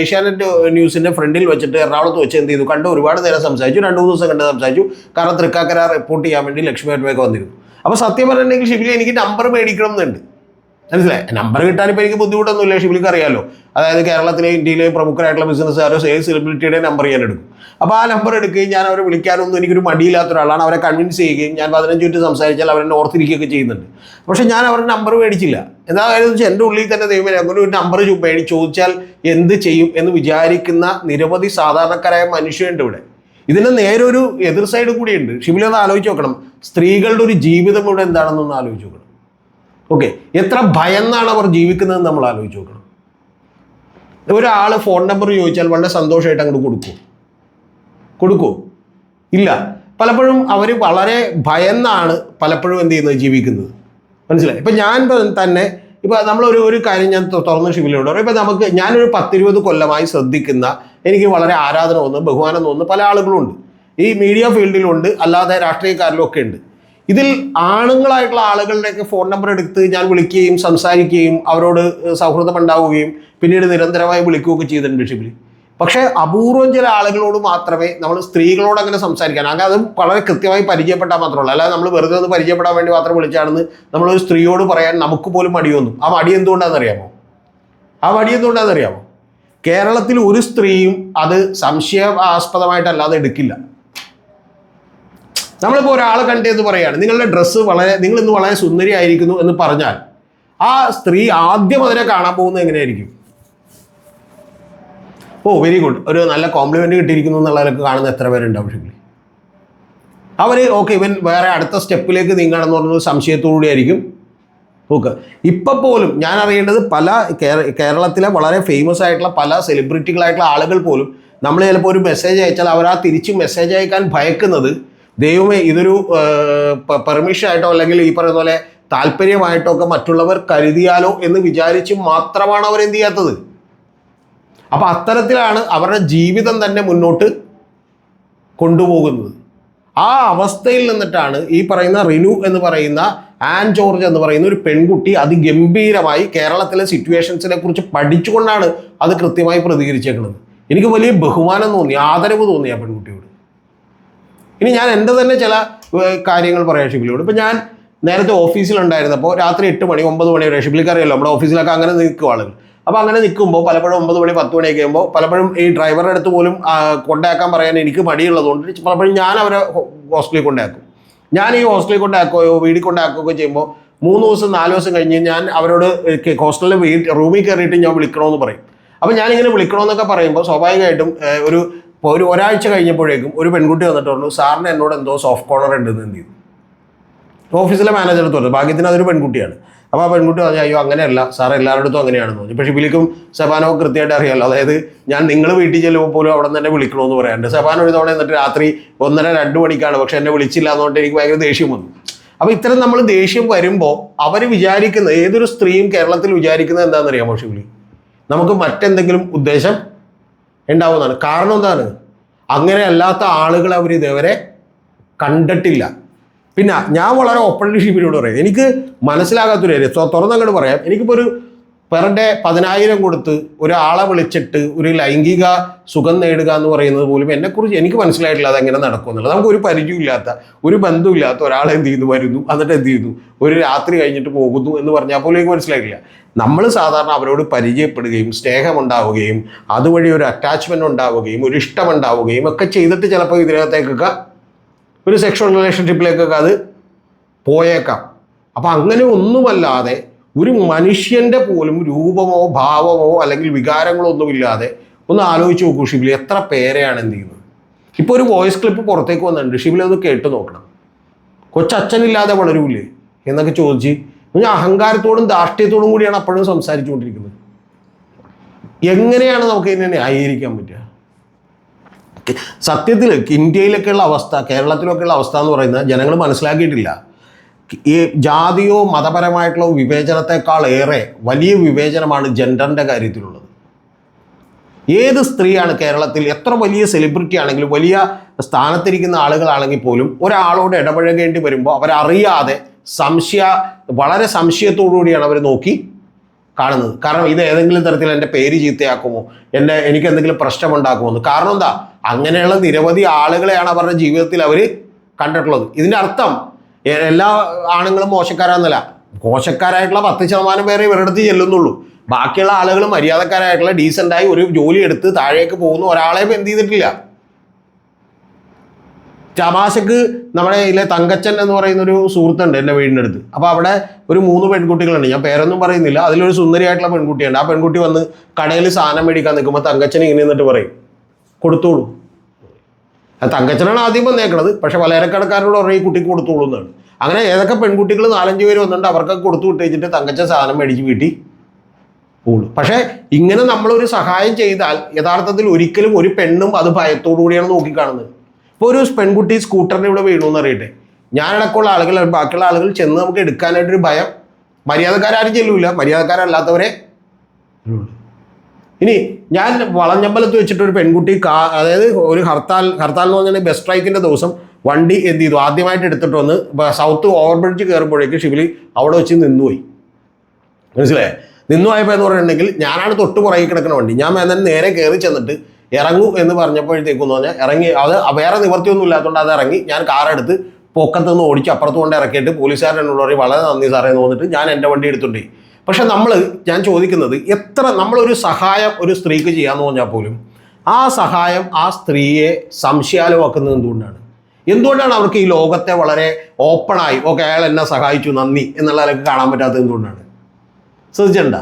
ഏഷ്യാനെറ്റ് ന്യൂസിൻ്റെ ഫ്രണ്ടിൽ വെച്ചിട്ട് എറണാകുളത്ത് വെച്ച് എന്ത് ചെയ്തു, കണ്ട് ഒരുപാട് നേരം സംസാരിച്ചു, 2-3 ദിവസം കണ്ട് സംസാരിച്ചു. കാരണം തൃക്കാക്കര റിപ്പോർട്ട് ചെയ്യാൻ വേണ്ടി ലക്ഷ്മി പത്മയൊക്കെ വന്നിരുന്നു. അപ്പോൾ സത്യം പറഞ്ഞിട്ടുണ്ടെങ്കിൽ ഷിബിലി എനിക്ക് നമ്പർ മേടിക്കണം എന്നുണ്ട്. മനസ്സിലായി? നമ്പർ കിട്ടാനിപ്പോൾ എനിക്ക് ബുദ്ധിമുട്ടൊന്നുമില്ല, ഷിബിലിക്ക് അറിയാമല്ലോ. അതായത് കേരളത്തിലെ ഇന്ത്യയിലെ പ്രമുഖരായിട്ടുള്ള ബിസിനസ്സുകാരോ സെയിൽസ് സെലിബ്രിറ്റിയുടെ നമ്പർ ഞാൻ എടുക്കും. അപ്പോൾ ആ നമ്പർ എടുക്കുകയും ഞാൻ അവരെ വിളിക്കാനൊന്നും എനിക്കൊരു മടിയില്ലാത്ത ഒരാളാണ്. അവരെ കൺവിൻസ് ചെയ്യുകയും ഞാൻ 15 മിനിറ്റ് സംസാരിച്ചാൽ അവരെന്നെ ഓർത്തിരിക്കുകയൊക്കെ ചെയ്യുന്നുണ്ട്. പക്ഷേ ഞാൻ അവരുടെ നമ്പർ മേടിച്ചില്ല. എന്താ കാര്യം എന്ന് വെച്ചാൽ എൻ്റെ ഉള്ളിൽ തന്നെ ദൈവമേ അങ്ങനെ ഒരു നമ്പർ ചോദിച്ചാൽ എന്ത് ചെയ്യും എന്ന് വിചാരിക്കുന്ന നിരവധി സാധാരണക്കാരായ മനുഷ്യരുണ്ട് ഇവിടെ. ഇതിന് നേരെ ഒരു എതിർ സൈഡ് കൂടിയുണ്ട്. ഷിബിലി ഒന്ന് ആലോചിച്ച് നോക്കണം, സ്ത്രീകളുടെ ഒരു ജീവിതം ഇവിടെ എന്താണെന്നൊന്ന് ആലോചിച്ച് നോക്കണം. ഓക്കെ, എത്ര ഭയന്നാണ് അവർ ജീവിക്കുന്നതെന്ന് നമ്മൾ ആലോചിച്ച് നോക്കണം. ഒരാൾ ഫോൺ നമ്പർ ചോദിച്ചാൽ വളരെ സന്തോഷമായിട്ട് അങ്ങോട്ട് കൊടുക്കുമോ? ഇല്ല. പലപ്പോഴും അവർ വളരെ ഭയന്നാണ് പലപ്പോഴും എന്ത് ചെയ്യുന്നത്, ജീവിക്കുന്നത്. മനസ്സിലായി? ഇപ്പം ഞാൻ തന്നെ ഇപ്പോൾ നമ്മളൊരു കാര്യം ഞാൻ തുറന്ന് ഷിബിലിയോട് പറയും. ഇപ്പം ഞാനൊരു 10-20 കൊല്ലമായി ശ്രദ്ധിക്കുന്ന, എനിക്ക് വളരെ ആരാധന തോന്നുന്നു, ബഹുമാനം തോന്നുന്നു പല ആളുകളുണ്ട്. ഈ മീഡിയ ഫീൽഡിലുണ്ട്, അല്ലാതെ രാഷ്ട്രീയക്കാരിലും ഒക്കെ ഉണ്ട്. ഇതിൽ ആണുങ്ങളായിട്ടുള്ള ആളുകളുടെയൊക്കെ ഫോൺ നമ്പർ എടുത്ത് ഞാൻ വിളിക്കുകയും സംസാരിക്കുകയും അവരോട് സൗഹൃദം ഉണ്ടാവുകയും പിന്നീട് നിരന്തരമായി വിളിക്കുകയൊക്കെ ചെയ്തിട്ടുണ്ട് ഷിബിലി. പക്ഷേ അപൂർവം ചില ആളുകളോട് മാത്രമേ നമ്മൾ സ്ത്രീകളോട് അങ്ങനെ സംസാരിക്കാൻ, അങ്ങനെ അതും വളരെ കൃത്യമായി പരിചയപ്പെട്ടാൽ മാത്രമല്ല, അല്ലാതെ നമ്മൾ വെറുതെ ഒന്ന് പരിചയപ്പെടാൻ വേണ്ടി മാത്രം വിളിച്ചാണെന്ന് നമ്മളൊരു സ്ത്രീയോട് പറയാൻ നമുക്ക് പോലും മടിയൊന്നും. ആ മടി എന്തുകൊണ്ടാണെന്നറിയാമോ? കേരളത്തിൽ ഒരു സ്ത്രീയും അത് സംശയാസ്പദമായിട്ടല്ലാതെ എടുക്കില്ല. നമ്മളിപ്പോൾ ഒരാളെ കണ്ടെന്ന് പറയുകയാണ്, നിങ്ങളുടെ ഡ്രസ്സ് നിങ്ങളിന്ന് വളരെ സുന്ദരിയായിരിക്കുന്നു എന്ന് പറഞ്ഞാൽ ആ സ്ത്രീ ആദ്യം അതിനെ കാണാൻ പോകുന്നത് എങ്ങനെയായിരിക്കും? ഓ വെരി ഗുഡ്, ഒരു നല്ല കോംപ്ലിമെൻറ്റ് കിട്ടിയിരിക്കുന്നു എന്നുള്ളതൊക്കെ കാണുന്ന എത്ര പേരുണ്ടാവും ഷിബിലി? അവർ ഓക്കെ, ഇവൻ വേറെ അടുത്ത സ്റ്റെപ്പിലേക്ക് നീങ്ങണമെന്ന് പറഞ്ഞൊരു സംശയത്തോടുകൂടി ആയിരിക്കും നോക്കുക. ഇപ്പം പോലും ഞാൻ അറിയേണ്ടത് കേരളത്തിലെ വളരെ ഫേമസ് ആയിട്ടുള്ള പല സെലിബ്രിറ്റികളായിട്ടുള്ള ആളുകൾ പോലും നമ്മൾ ചിലപ്പോൾ ഒരു മെസ്സേജ് അയച്ചാൽ അവർ ആ തിരിച്ച് മെസ്സേജ് അയക്കാൻ ഭയക്കുന്നത്, ദൈവമേ ഇതൊരു പെർമിഷൻ ആയിട്ടോ അല്ലെങ്കിൽ ഈ പറയുന്ന പോലെ താല്പര്യമായിട്ടോ ഒക്കെ മറ്റുള്ളവർ കരുതിയാലോ എന്ന് വിചാരിച്ച് മാത്രമാണ് അവരെന്ത് ചെയ്യാത്തത്. അപ്പോൾ അത്തരത്തിലാണ് അവരുടെ ജീവിതം തന്നെ മുന്നോട്ട് കൊണ്ടുപോകുന്നത്. ആ അവസ്ഥയിൽ നിന്നിട്ടാണ് ഈ പറയുന്ന റിനു എന്ന് പറയുന്ന ആൻ ജോർജ് എന്ന് പറയുന്ന ഒരു പെൺകുട്ടി അതിഗംഭീരമായി കേരളത്തിലെ സിറ്റുവേഷൻസിനെ കുറിച്ച് പഠിച്ചുകൊണ്ടാണ് അത് കൃത്യമായി പ്രതികരിച്ചേക്കുന്നത്. എനിക്ക് വലിയ ബഹുമാനം തോന്നി, ആദരവ് തോന്നി ആ പെൺകുട്ടിയോട്. ഇനി ഞാൻ എൻ്റെ തന്നെ ചില കാര്യങ്ങൾ പറയാം ഷിബിലിയോട്. ഇപ്പം ഞാൻ നേരത്തെ ഓഫീസിലുണ്ടായിരുന്നപ്പോൾ രാത്രി 8 മണി 9 മണി വരെ, ഷിബിലിക്ക് അറിയാമല്ലോ നമ്മുടെ ഓഫീസിലൊക്കെ അങ്ങനെ നിൽക്കും ആളുകൾ. അപ്പോൾ അങ്ങനെ നിൽക്കുമ്പോൾ പലപ്പോഴും 9 മണി 10 മണിയൊക്കെ ആകുമ്പോൾ പലപ്പോഴും ഈ ഡ്രൈവറുടെ അടുത്ത് പോലും കൊണ്ടാക്കാൻ പറയാൻ എനിക്ക് മടിയുള്ളതുകൊണ്ട് പലപ്പോഴും ഞാൻ അവരെ ഹോസ്റ്റലിൽ കൊണ്ടാക്കും. ഞാൻ ഈ ഹോസ്റ്റലിൽ കൊണ്ടാക്കുകയോ വീട്ടിൽ കൊണ്ടാക്കുകയോ ചെയ്യുമ്പോൾ 3 ദിവസം 4 ദിവസം കഴിഞ്ഞ് ഞാൻ അവരോട് ഹോസ്റ്റലിൽ റൂമിൽ കയറിയിട്ട് ഞാൻ വിളിക്കണമെന്ന് പറയും. അപ്പോൾ ഞാനിങ്ങനെ വിളിക്കണമെന്നൊക്കെ പറയുമ്പോൾ സ്വാഭാവികമായിട്ടും ഒരാഴ്ച കഴിഞ്ഞപ്പോഴേക്കും ഒരു പെൺകുട്ടി വന്നിട്ട് പറഞ്ഞു, സാറിന് എന്നോട് എന്തോ സോഫ്റ്റ് കോർണർ ഉണ്ടെന്ന് എന്ത് ചെയ്തു. ഓഫീസിലെ മാനേജറെടുത്ത് പറഞ്ഞു, ഭാഗ്യത്തിന് അതൊരു പെൺകുട്ടിയാണ്. അപ്പോൾ ആ പെൺകുട്ടി പറഞ്ഞു, അയ്യോ അങ്ങനെയല്ല സാർ, എല്ലാവരുടെ അങ്ങനെയാണെന്ന് പറഞ്ഞു. പക്ഷേ ഷിബിലിക്കും സെബാനോ കൃത്യമായിട്ട് അറിയാമല്ലോ, അതായത് ഞാൻ നിങ്ങൾ വീട്ടിൽ ചെല്ലുമ്പോൾ പോലും അവിടെ നിന്ന് തന്നെ വിളിക്കണമെന്ന് പറയാറുണ്ട്. സെബാനോ ഒരു തവണ എന്നിട്ട് രാത്രി 1:30-2 മണിക്കാണ്, പക്ഷേ എന്നെ വിളിച്ചില്ല എന്നുകൊണ്ട് എനിക്ക് ഭയങ്കര ദേഷ്യം വന്നു. അപ്പോൾ ഇത്തരം നമ്മൾ ദേഷ്യം വരുമ്പോൾ അവർ വിചാരിക്കുന്നത്, ഏതൊരു സ്ത്രീയും കേരളത്തിൽ വിചാരിക്കുന്നത് എന്താണെന്നറിയാമോ ഷിബിലി? നമുക്ക് മറ്റെന്തെങ്കിലും ഉദ്ദേശം ഉണ്ടാവുന്നതാണ്. കാരണം എന്താണ്? അങ്ങനെ അല്ലാത്ത ആളുകളെ അവർ ഇതേവരെ കണ്ടിട്ടില്ല. പിന്നെ ഞാൻ വളരെ ഓപ്പൺലി ഷിബിലിയോട് പറയാം, എനിക്ക് മനസ്സിലാകാത്തൊരു കാര്യം തുറന്നങ്ങോട്ട് പറയാം. എനിക്കിപ്പോൾ ഒരു പെർ ഡേ 10,000 കൊടുത്ത് ഒരാളെ വിളിച്ചിട്ട് ഒരു ലൈംഗിക സുഖം നേടുക എന്ന് പറയുന്നത് പോലും എന്നെക്കുറിച്ച് എനിക്ക് മനസ്സിലായിട്ടില്ല അതെങ്ങനെ നടക്കുമെന്നുള്ളത്. നമുക്കൊരു പരിചയമില്ലാത്ത, ഒരു ബന്ധമില്ലാത്ത ഒരാളെ എന്ത് ചെയ്യുന്നു, വരുന്നു, എന്നിട്ട് എന്ത് ചെയ്യുന്നു, ഒരു രാത്രി കഴിഞ്ഞിട്ട് പോകുന്നു എന്ന് പറഞ്ഞാൽ പോലും എനിക്ക് മനസ്സിലായിട്ടില്ല. നമ്മൾ സാധാരണ അവരോട് പരിചയപ്പെടുകയും സ്നേഹമുണ്ടാവുകയും അതുവഴി ഒരു അറ്റാച്ച്മെൻ്റ് ഉണ്ടാവുകയും ഒരു ഇഷ്ടമുണ്ടാവുകയും ഒക്കെ ചെയ്തിട്ട് ചിലപ്പോൾ ഇതിനകത്തേക്കൊക്കെ ഒരു സെക്ഷൽ റിലേഷൻഷിപ്പിലേക്കൊക്കെ അത് പോയേക്കാം. അപ്പം അങ്ങനെ ഒന്നുമല്ലാതെ ഒരു മനുഷ്യൻ്റെ പോലും രൂപമോ ഭാവമോ അല്ലെങ്കിൽ വികാരങ്ങളോ ഒന്നുമില്ലാതെ ഒന്ന് ആലോചിച്ച് നോക്കൂ ഷിബിലി, എത്ര പേരെയാണ് എന്ത് ചെയ്യുന്നത്. ഇപ്പോൾ ഒരു വോയിസ് ക്ലിപ്പ് പുറത്തേക്ക് വന്നിട്ടുണ്ട്, ഷിബിലി അത് കേട്ട് നോക്കണം. കൊച്ചച്ഛനില്ലാതെ വളരൂലേ എന്നൊക്കെ ചോദിച്ച് ഞാൻ അഹങ്കാരത്തോടും ധാർഷ്ട്യത്തോടും കൂടിയാണ് അപ്പോഴും സംസാരിച്ചുകൊണ്ടിരിക്കുന്നത്. എങ്ങനെയാണ് നമുക്ക് ഇതിനെ ന്യായീകരിക്കാൻ പറ്റുക? സത്യത്തിൽ ഇന്ത്യയിലൊക്കെയുള്ള അവസ്ഥ, കേരളത്തിലൊക്കെയുള്ള അവസ്ഥ എന്ന് പറയുന്നത് ജനങ്ങൾ മനസ്സിലാക്കിയിട്ടില്ല. ഈ ജാതിയോ മതപരമായിട്ടുള്ള വിവേചനത്തെക്കാൾ ഏറെ വലിയ വിവേചനമാണ് ജെൻഡറിൻ്റെ കാര്യത്തിലുള്ളത്. ഏത് സ്ത്രീയാണ് കേരളത്തിൽ എത്ര വലിയ സെലിബ്രിറ്റി ആണെങ്കിലും വലിയ സ്ഥാനത്തിരിക്കുന്ന ആളുകളാണെങ്കിൽ പോലും ഒരാളോട് ഇടപഴകേണ്ടി വരുമ്പോൾ അവരറിയാതെ വളരെ സംശയത്തോടുകൂടിയാണ് അവർ നോക്കി കാണുന്നത്. കാരണം ഇത് ഏതെങ്കിലും തരത്തിൽ എൻ്റെ പേര് ചീത്തയാക്കുമോ, എനിക്ക് എന്തെങ്കിലും പ്രശ്നമുണ്ടാക്കുമോ എന്ന്. കാരണം എന്താ? അങ്ങനെയുള്ള നിരവധി ആളുകളെയാണ് അവരുടെ ജീവിതത്തിൽ അവർ കണ്ടിട്ടുള്ളത്. ഇതിൻ്റെ അർത്ഥം എല്ലാ ആണുങ്ങളും മോശക്കാരാന്നല്ല. മോശക്കാരായിട്ടുള്ള 10% പേരെ ഇവരുടെ അടുത്ത് ചെല്ലുന്നുള്ളൂ. ബാക്കിയുള്ള ആളുകൾ മര്യാദക്കാരായിട്ടുള്ള ഡീസൻ്റായി ഒരു ജോലി എടുത്ത് താഴേക്ക് പോകുന്ന ഒരാളെ എന്ത് ചെയ്തിട്ടില്ല. തമാശക്ക് നമ്മുടെ ഇതിലെ തങ്കച്ചൻ എന്ന് പറയുന്നൊരു സുഹൃത്തുണ്ട് എൻ്റെ വീടിൻ്റെ അടുത്ത്. അപ്പോൾ അവിടെ ഒരു 3 പെൺകുട്ടികളുണ്ട്, ഞാൻ പേരൊന്നും പറയുന്നില്ല. അതിലൊരു സുന്ദരിയായിട്ടുള്ള പെൺകുട്ടിയുണ്ട്. ആ പെൺകുട്ടി വന്ന് കടയിൽ സാധനം മേടിക്കാൻ നിൽക്കുമ്പോൾ തങ്കച്ചൻ ഇങ്ങനെ നിന്നിട്ട് പറയും, കൊടുത്തോളൂ. തങ്കച്ചനാണ് ആദ്യം വന്നേക്കണത്, പക്ഷെ പലചരക്കടക്കാരോട് പറഞ്ഞാൽ ഈ കുട്ടിക്ക് കൊടുത്തോളൂ എന്നാണ്. അങ്ങനെ ഏതൊക്കെ പെൺകുട്ടികൾ 4-5 പേര് വന്നിട്ട് അവർക്കൊക്കെ കൊടുത്തു വിട്ടേച്ചിട്ട് തങ്കച്ചൻ സാധനം മേടിച്ച് വീട്ടിൽ പോകുള്ളൂ. പക്ഷേ ഇങ്ങനെ നമ്മളൊരു സഹായം ചെയ്താൽ യഥാർത്ഥത്തിൽ ഒരിക്കലും ഒരു പെണ്ണും അത് ഭയത്തോടു കൂടിയാണ് നോക്കിക്കാണുന്നത്. ഇപ്പോൾ ഒരു പെൺകുട്ടി സ്കൂട്ടറിന് ഇവിടെ വീണു അറിയട്ടെ, ഞാനടക്കമുള്ള ആളുകൾ, ബാക്കിയുള്ള ആളുകൾ ചെന്ന് നമുക്ക് എടുക്കാനായിട്ടൊരു ഭയം. മര്യാദക്കാരും ചെല്ലൂല, മര്യാദക്കാരല്ലാത്തവരെ. ഇനി ഞാൻ വളഞ്ഞമ്പലത്ത് വെച്ചിട്ട് ഒരു പെൺകുട്ടി അതായത് ഒരു ഹർത്താൽ എന്ന് പറഞ്ഞാൽ ബസ് സ്ട്രൈക്കിൻ്റെ ദിവസം വണ്ടി എന്ത് ചെയ്തു, ആദ്യമായിട്ട് എടുത്തിട്ട് വന്ന് സൗത്ത് ഓവർ ബ്രിഡ്ജ് കയറുമ്പോഴേക്ക് ഷിബിലി അവിടെ വെച്ച് നിന്നുപോയി. മനസ്സിലായേ? നിന്നുപോയപ്പോൾ എന്ന് പറഞ്ഞിട്ടുണ്ടെങ്കിൽ ഞാനാണ് തൊട്ട് പുറകെ കിടക്കുന്ന വണ്ടി. ഞാൻ നേരെ കയറി ചെന്നിട്ട് ഇറങ്ങൂ എന്ന് പറഞ്ഞപ്പോഴത്തേക്കെന്ന് പറഞ്ഞാൽ ഇറങ്ങി. അത് വേറെ നിവർത്തിയൊന്നും ഇല്ലാത്തതുകൊണ്ട് അത് ഇറങ്ങി. ഞാൻ കാറെടുത്ത് പൊക്കത്ത് നിന്ന് ഓടിച്ച് അപ്പുറത്ത് കൊണ്ട് ഇറക്കിയിട്ട് പോലീസുകാരൻ എന്നോട് പറയും വളരെ നന്ദി സാറേ എന്ന് തോന്നിട്ട് ഞാൻ എൻ്റെ വണ്ടി എടുത്തുകൊണ്ടേ. പക്ഷെ ഞാൻ ചോദിക്കുന്നത്, എത്ര നമ്മളൊരു സഹായം ഒരു സ്ത്രീക്ക് ചെയ്യാമെന്ന് പറഞ്ഞാൽ പോലും ആ സഹായം ആ സ്ത്രീയെ സംശയാലുമാക്കുന്നത് എന്തുകൊണ്ടാണ് അവർക്ക് ഈ ലോകത്തെ വളരെ ഓപ്പണായി ഓക്കെ അയാൾ എന്നെ സഹായിച്ചു നന്ദി എന്നുള്ളതൊക്കെ കാണാൻ പറ്റാത്തത് എന്തുകൊണ്ടാണ്? ശ്രദ്ധിച്ചിട്ടുണ്ടോ?